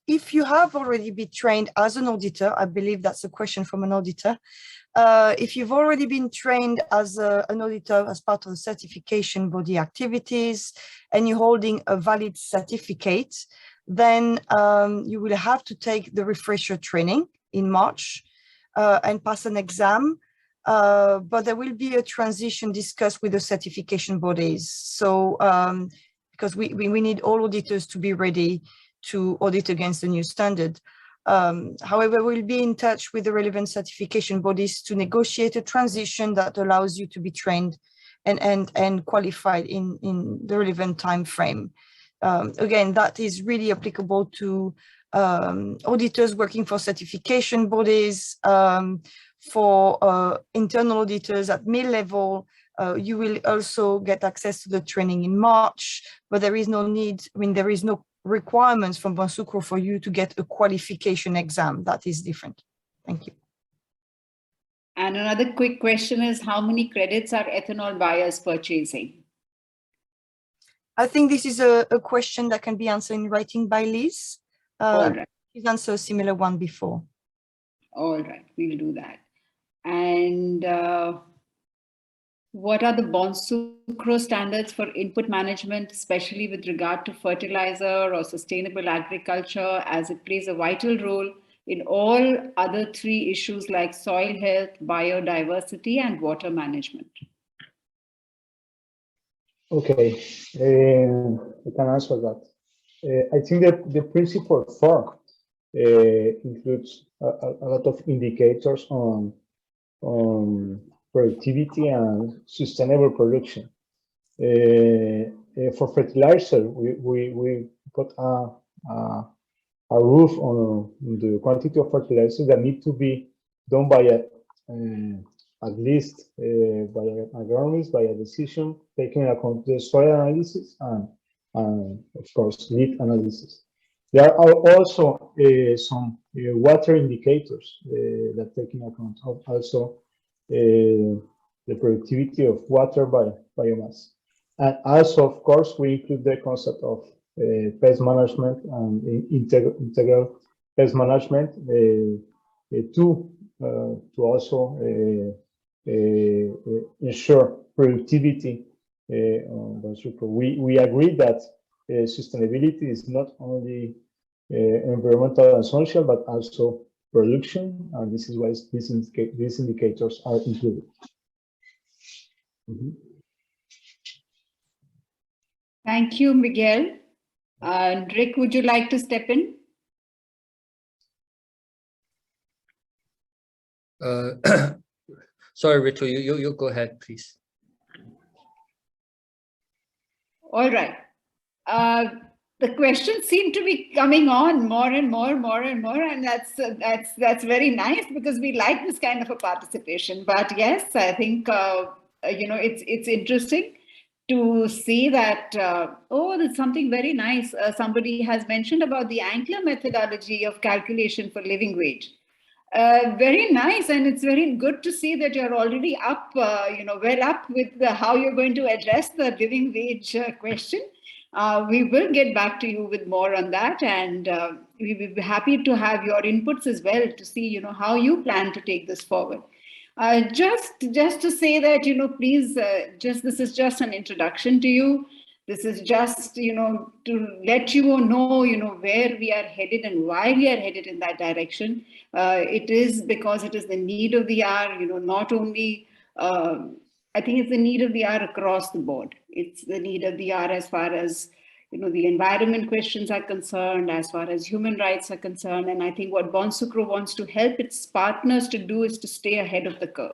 If you have already been trained as an auditor, I believe that's a question from an auditor. If you've already been trained as an auditor as part of the certification body activities and you're holding a valid certificate, then you will have to take the refresher training in March and pass an exam. But there will be a transition discussed with the certification bodies. So because we need all auditors to be ready to audit against the new standard. However, we'll be in touch with the relevant certification bodies to negotiate a transition that allows you to be trained and qualified in the relevant time frame. Again, that is really applicable to auditors working for certification bodies, for internal auditors at mid-level. You will also get access to the training in March, but there is no need, there is no requirements from Bonsucro for you to get a qualification exam. That is different. Thank you. And another quick question is, how many credits are ethanol buyers purchasing? I think this is a question that can be answered in writing by Liz. All right. She's answered a similar one before. All right, we'll do that. And what are the Bonsucro standards for input management, especially with regard to fertilizer or sustainable agriculture, as it plays a vital role in all other three issues like soil health, biodiversity, and water management? Okay, I can answer that. I think that the principle 4 includes a lot of indicators on productivity and sustainable production. For fertilizer, we put a roof on the quantity of fertilizer that need to be done by at least by an agronomist, by a decision taking into account the soil analysis and of course leaf analysis. There are also some water indicators that take into account also the productivity of water by biomass. And also, of course, we include the concept of pest management and integral pest management to also ensure productivity on Bonsucro. We agree that sustainability is not only environmental and social, but also production, and this is why these indicators are included. Thank you, Miguel. Rick, would you like to step in? Sorry, Ritu, you go ahead, please. All right. The questions seem to be coming on more and more, and that's very nice because we like this kind of a participation. But yes, I think it's interesting to see that there's something very nice. Somebody has mentioned about the Ankler methodology of calculation for living wage. Very nice, and it's very good to see that you're already up, well up with how you're going to address the living wage question. We will get back to you with more on that, and we will be happy to have your inputs as well to see, how you plan to take this forward. Just to say that, please, this is just an introduction to you. This is just, to let you know, where we are headed and why we are headed in that direction. It is because it is the need of the hour, not only, I think it's the need of the hour across the board. It's the need of the hour as far as, the environment questions are concerned, as far as human rights are concerned. And I think what Bonsucro wants to help its partners to do is to stay ahead of the curve.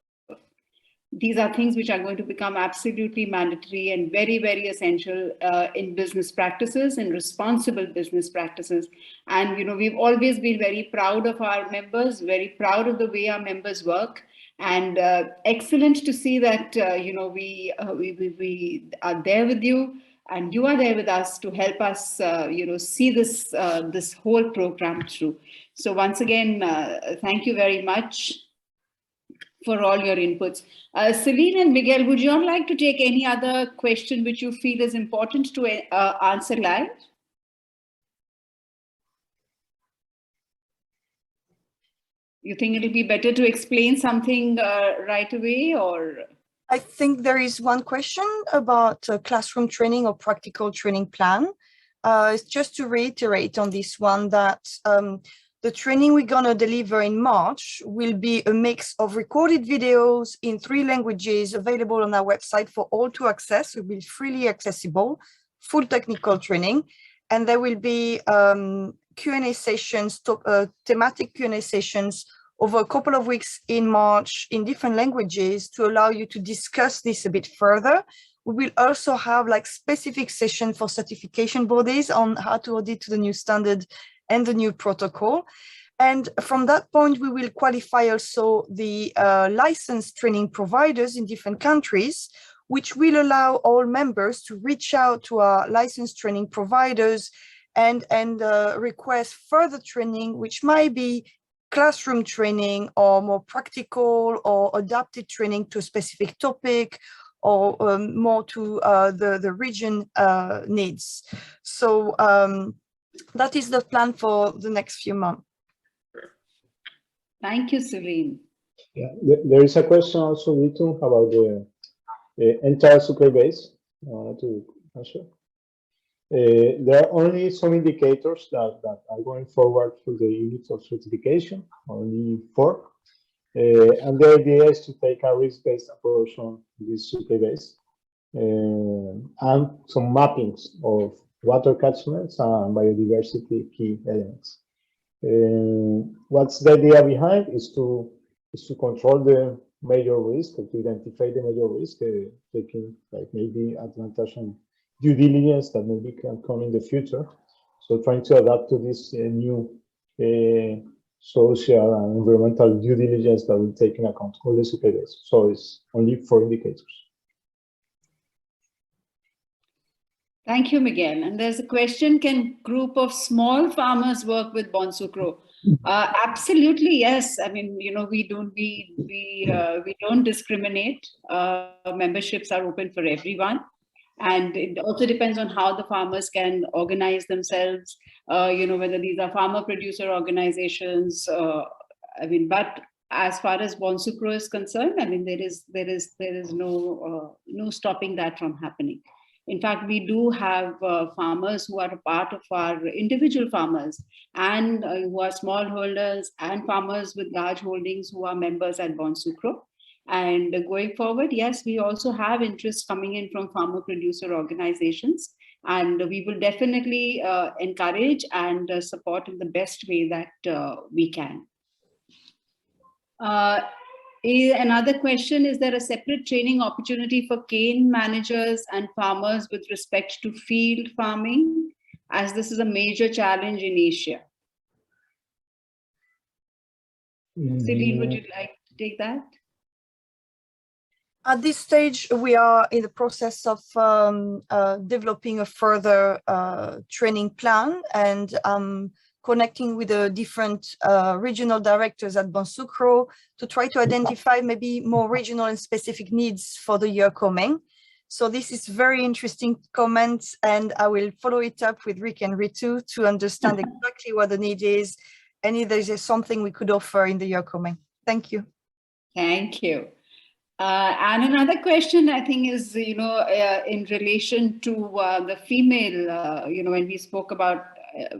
These are things which are going to become absolutely mandatory and very, very essential in business practices and responsible business practices. And, we've always been very proud of our members, very proud of the way our members work. And excellent to see that, we are there with you and you are there with us to help us, see this whole program through. So once again, thank you very much for all your inputs. Celine and Miguel, would you all like to take any other question which you feel is important to answer live? You think it'll be better to explain something right away, or? I think there is one question about classroom training or practical training plan. It's just to reiterate on this one that the training we're going to deliver in March will be a mix of recorded videos in 3 languages available on our website for all to access. It will be freely accessible, full technical training. And there will be Q&A sessions, thematic Q&A sessions over a couple of weeks in March in different languages to allow you to discuss this a bit further. We will also have like specific session for certification bodies on how to audit to the new standard and the new protocol. And from that point, we will qualify also the licensed training providers in different countries, which will allow all members to reach out to our licensed training providers and request further training, which might be classroom training or more practical or adapted training to a specific topic or more to the region needs. So that is the plan for the next few months. Thank you, Celine. Yeah, there is a question also, Ritu, about the entire Sugarcane base. I wanted to answer. There are only some indicators that are going forward through the units of certification, only 4. And the idea is to take a risk-based approach on this Sugarcane base and some mappings of water catchments and biodiversity key elements. What's the idea behind is to control the major risk, to identify the major risk, taking like maybe advantage on due diligence that maybe can come in the future. So trying to adapt to this new social and environmental due diligence that will take in account all the suppliers. So it's only 4 indicators. Thank you, Miguel. And there's a question: can group of small farmers work with Bonsucro? Absolutely, yes. I mean, you know, we don't discriminate. Memberships are open for everyone. And it also depends on how the farmers can organize themselves, you know, whether these are farmer producer organizations. I mean, but as far as Bonsucro is concerned, I mean, there is no stopping that from happening. In fact, we do have farmers who are a part of our individual farmers and who are smallholders and farmers with large holdings who are members at Bonsucro. And going forward, yes, we also have interest coming in from farmer producer organizations, and we will definitely encourage and support in the best way that we can. Another question: is there a separate training opportunity for cane managers and farmers with respect to field farming, as this is a major challenge in Asia? Celine, would you like to take that? At this stage, we are in the process of developing a further training plan and connecting with the different regional directors at Bonsucro to try to identify maybe more regional and specific needs for the year coming. So this is very interesting comments, and I will follow it up with Rick and Ritu to understand exactly what the need is and if there is something we could offer in the year coming. Thank you. Thank you. And another question, I think, is, you know, in relation to the female, you know, when we spoke about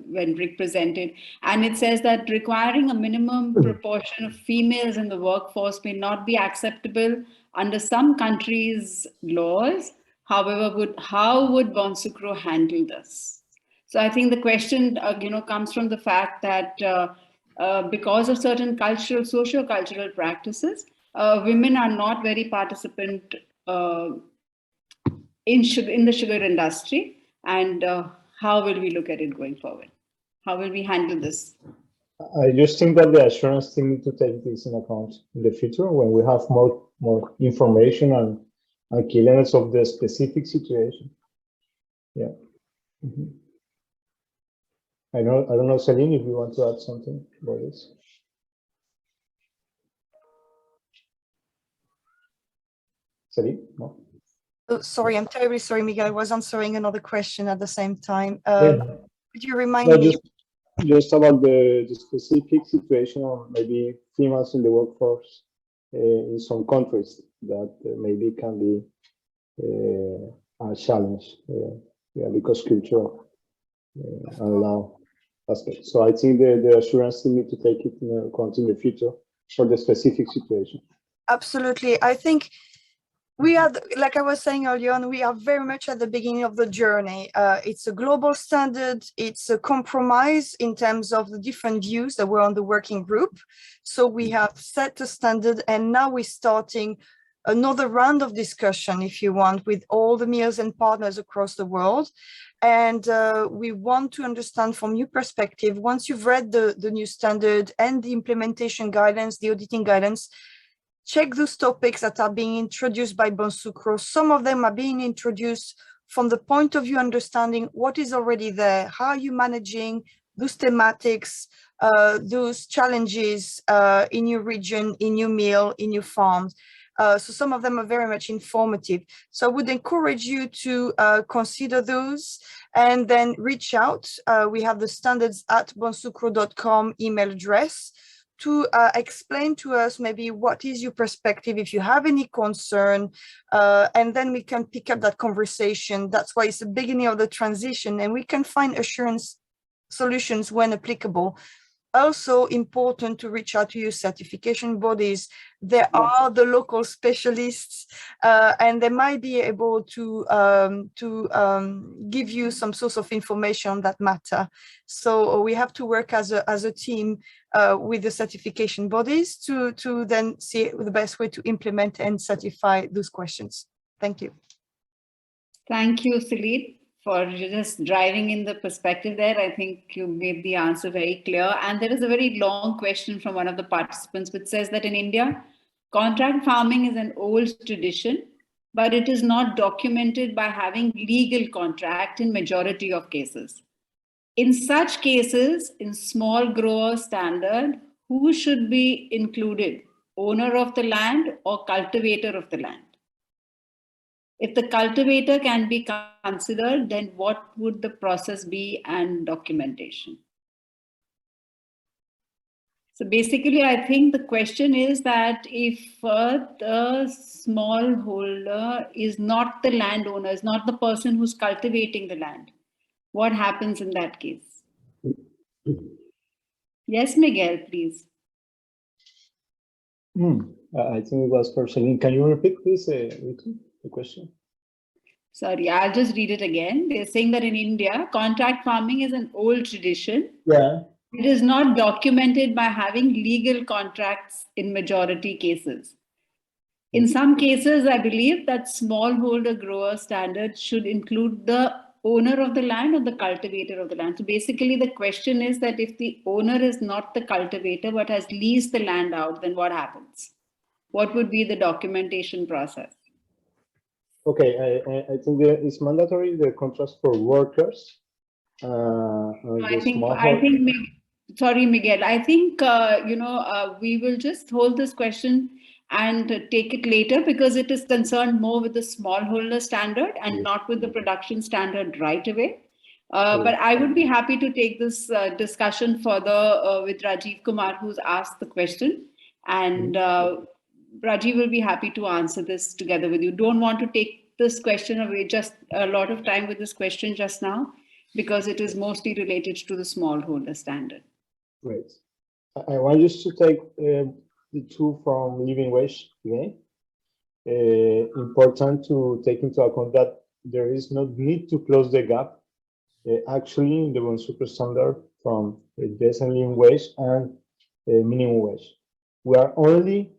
when Rick presented, and it says that requiring a minimum proportion of females in the workforce may not be acceptable under some countries' laws. However, how would Bonsucro handle this? So I think the question, you know, comes from the fact that because of certain cultural, socio-cultural practices, women are not very participant in the sugar industry, and how will we look at it going forward? How will we handle this? I just think that the assurance team need to take this in account in the future when we have more information and key elements of the specific situation. Yeah. Mm-hmm. I don't know, Celine, if you want to add something about this. Celine? No. Oh, sorry, I'm terribly sorry, Miguel. I was answering another question at the same time. Yeah. Could you remind me? Just about the specific situation of maybe females in the workforce in some countries that maybe can be a challenge, yeah, because culture allow aspects. So I think the assurance team need to take it into account in the future for the specific situation. Absolutely. I think We are, like I was saying earlier on, we are very much at the beginning of the journey. It's a global standard. It's a compromise in terms of the different views that were on the working group. So we have set a standard, and now we're starting another round of discussion, if you want, with all the MEOs and partners across the world. And we want to understand from your perspective, once you've read the new standard and the implementation guidance, the auditing guidance, check those topics that are being introduced by Bonsucro. Some of them are being introduced from the point of view understanding what is already there, how are you managing those thematics, those challenges in your region, in your mill, in your farms. So some of them are very much informative. So I would encourage you to consider those and then reach out. We have the standards@bonsucro.com email address to explain to us maybe what is your perspective, if you have any concern, and then we can pick up that conversation. That's why it's the beginning of the transition, and we can find assurance solutions when applicable. Also important to reach out to your certification bodies. There are the local specialists, and they might be able to give you some source of information that matter. So we have to work as a team with the certification bodies to then see the best way to implement and certify those questions. Thank you. Thank you, Celine, for just driving in the perspective there. I think you made the answer very clear. And there is a very long question from one of the participants which says that in India, contract farming is an old tradition, but it is not documented by having legal contract in majority of cases. In such cases, in small grower standard, who should be included? Owner of the land or cultivator of the land? If the cultivator can be considered, then what would the process be and documentation? So basically, I think the question is that if the smallholder is not the landowner, is not the person who's cultivating the land, what happens in that case? Yes, Miguel, please. I think it was for Celine. Can you repeat please the question? Sorry, I'll just read it again. They're saying that in India, contract farming is an old tradition. Yeah. It is not documented by having legal contracts in majority cases. In some cases, I believe that smallholder grower standard should include the owner of the land or the cultivator of the land. So basically the question is that if the owner is not the cultivator but has leased the land out, then what happens? What would be the documentation process? Okay, I think it's mandatory, the contracts for workers. I think sorry, Miguel, I think, we will just hold this question and take it later because it is concerned more with the smallholder standard and not with the production standard right away. But I would be happy to take this discussion further with Rajiv Kumar, who's asked the question. And Rajiv will be happy to answer this together with you. Don't want to take this question away, just a lot of time with this question just now, because it is mostly related to the smallholder standard. Great. I want you to take the two from living wage again. Important to take into account that there is no need to close the gap actually in the Bonsucro standard from decent living wage and minimum wage. We are only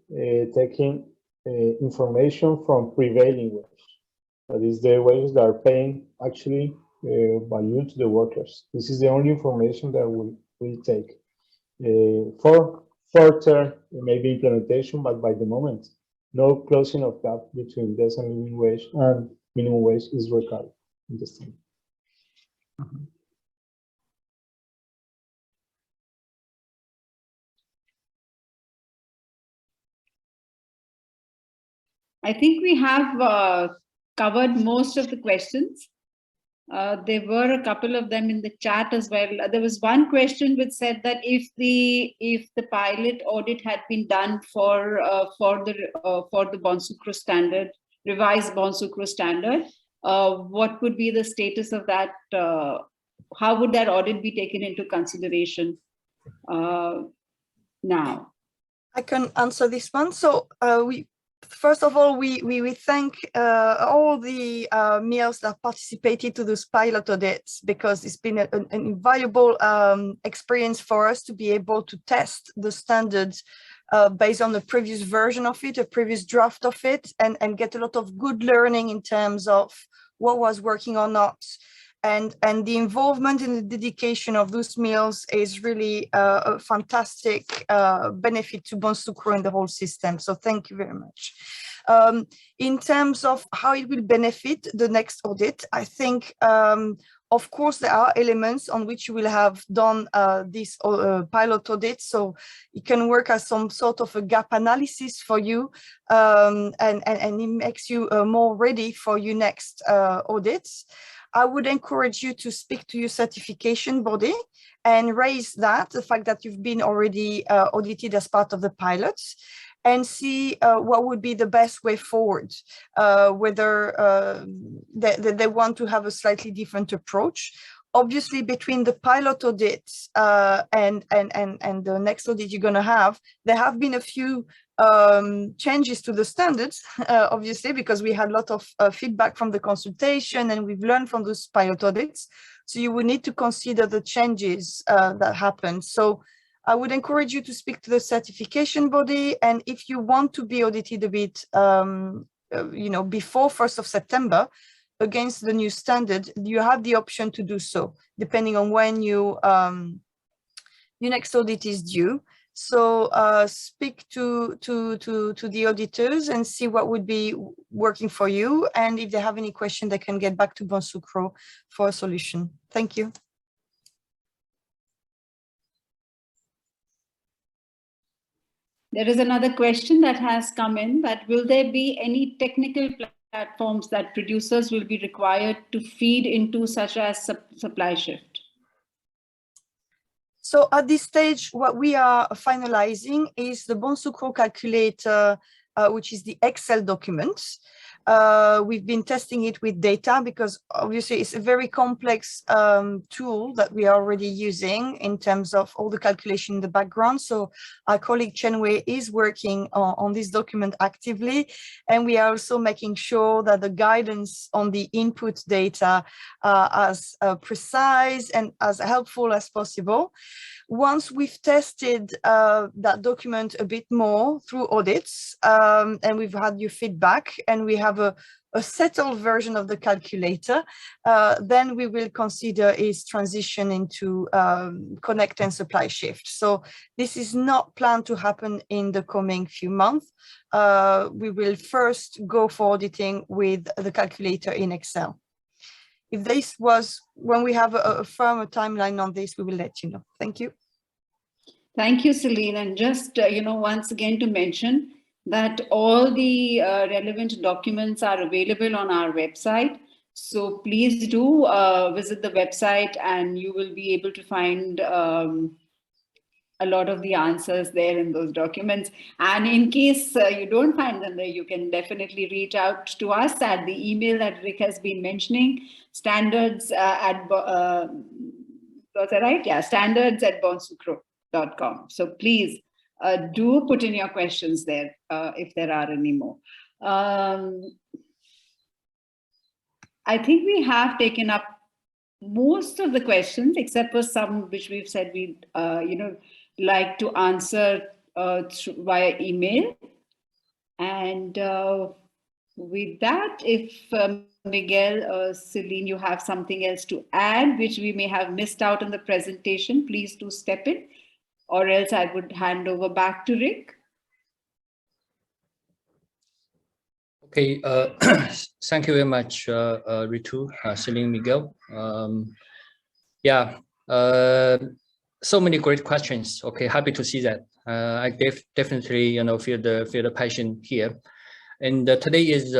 taking information from prevailing wage. That is the wage that are paying actually by you to the workers. This is the only information that we take. For further maybe implementation, but by the moment, no closing of gap between decent living wage and minimum wage is required in the state. I think we have covered most of the questions. There were a couple of them in the chat as well. There was one question which said that if the pilot audit had been done for the Bonsucro standard, revised Bonsucro standard, what would be the status of that? How would that audit be taken into consideration now? I can answer this one. So we first of all, we thank all the mills that participated to those pilot audits, because it's been an invaluable experience for us to be able to test the standards based on the previous version of it, a previous draft of it, and get a lot of good learning in terms of what was working or not. And the involvement and the dedication of those mills is really a fantastic benefit to Bonsucro and the whole system. So thank you very much. In terms of how it will benefit the next audit, I think, of course, there are elements on which you will have done this pilot audit. So it can work as some sort of a gap analysis for you, and it makes you more ready for your next audits. I would encourage you to speak to your certification body and raise that, the fact that you've been already audited as part of the pilots, and see what would be the best way forward, whether they want to have a slightly different approach. Obviously, between the pilot audits and the next audit you're going to have, there have been a few changes to the standards, obviously, because we had a lot of feedback from the consultation and we've learned from those pilot audits. So you will need to consider the changes that happened. So I would encourage you to speak to the certification body. And if you want to be audited a bit, before 1st of September, against the new standard, you have the option to do so, depending on when your next audit is due. So speak to the auditors and see what would be working for you. And if they have any question, they can get back to Bonsucro for a solution. Thank you. There is another question that has come in, that will there be any technical platforms that producers will be required to feed into, such as supply shift? So at this stage, what we are finalizing is the Bonsucro calculator, which is the Excel document. We've been testing it with data because obviously it's a very complex tool that we are already using in terms of all the calculation in the background. So our colleague Chen Wei is working on this document actively, and we are also making sure that the guidance on the input data as precise and as helpful as possible. Once we've tested that document a bit more through audits, and we've had your feedback, and we have a settled version of the calculator, then we will consider its transition into connect and supply shift. So this is not planned to happen in the coming few months. We will first go for auditing with the calculator in Excel. If this was, when we have a firmer timeline on this, we will let you know. Thank you. Thank you, Celine. And just, once again to mention that all the relevant documents are available on our website. So please do visit the website, and you will be able to find a lot of the answers there in those documents. And in case you don't find them there, you can definitely reach out to us at the email that Rick has been mentioning, standards@bonsucro.com. So please do put in your questions there if there are any more. I think we have taken up most of the questions, except for some which we've said we'd like to answer via email. And with that, if Miguel, Celine, you have something else to add, which we may have missed out in the presentation, please do step in, or else I would hand over back to Rick. Okay, thank you very much, Ritu, Celine, Miguel. So many great questions. Okay, happy to see that. I definitely feel the passion here. And today is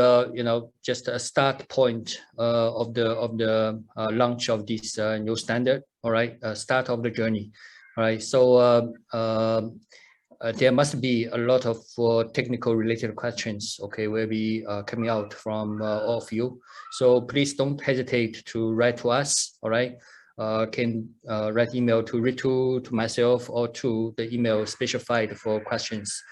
just a start point of the launch of this new standard. All right, start of the journey. All right, so there must be a lot of technical related questions. Okay, will be coming out from all of you. So please don't hesitate to write to us. All right, can write email to Ritu, to myself, or to the email specified for questions.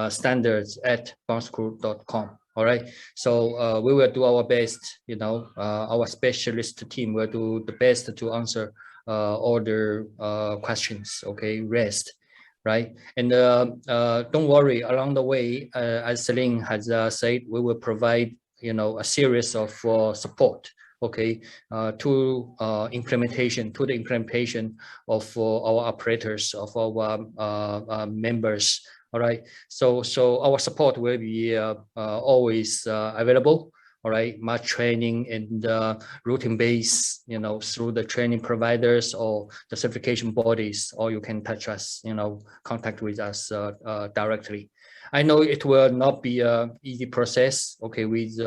standards@bonsucro.com. All right. So we will do our best. Our specialist team will do the best to answer all the questions. Okay, raised. Right. And don't worry. Along the way, as Celine has said, we will provide a series of support. Okay, to the implementation of our operators, of our members. All right, so our support will be always available. All right, much training and routine base, through the training providers or the certification bodies, or you can touch us, contact with us directly. I know it will not be an easy process. Okay, with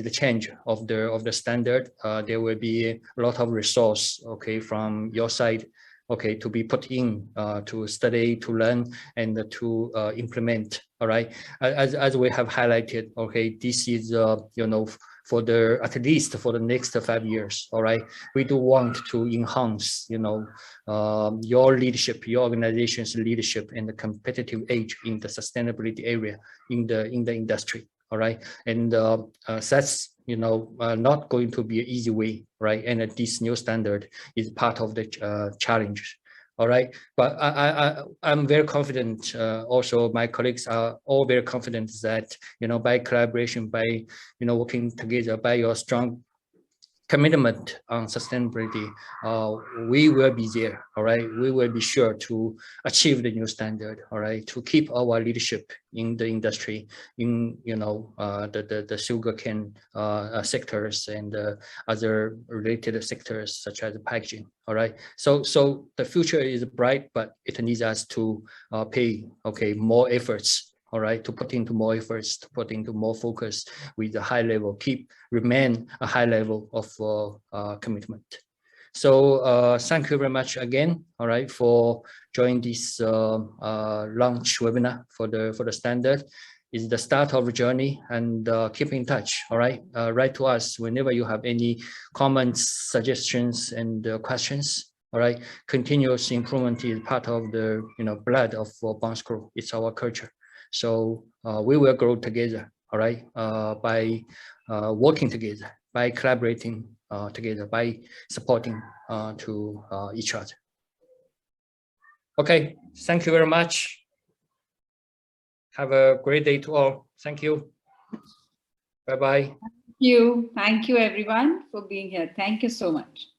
the change of the standard, there will be a lot of resource, okay, from your side, okay, to be put in to study, to learn, and to implement. All right, as we have highlighted, okay, this is for at least for the next 5 years. All right, we do want to enhance your leadership, your organization's leadership, and the competitive edge in the sustainability area in the industry. All right, and that's not going to be an easy way, right? And this new standard is part of the challenge. All right, but I'm very confident. Also, my colleagues are all very confident that by collaboration, by working together, by your strong commitment on sustainability, we will be there. All right, we will be sure to achieve the new standard. All right, to keep our leadership in the industry, in the sugarcane sectors and other related sectors such as packaging. All right, so the future is bright, but it needs us to pay more efforts. All right, to put into more efforts, to put into more focus with a high level, remain a high level of commitment. So thank you very much again, all right, for joining this launch webinar for the standard. It's the start of a journey, and keep in touch, all right? Write to us whenever you have any comments, suggestions, and questions. All right, continuous improvement is part of the blood of Bonsucro. It's our culture. So we will grow together, all right, by working together, by collaborating together, by supporting to each other. Okay, thank you very much. Have a great day to all. Thank you. Bye-bye. Thank you. Thank you, everyone, for being here. Thank you so much.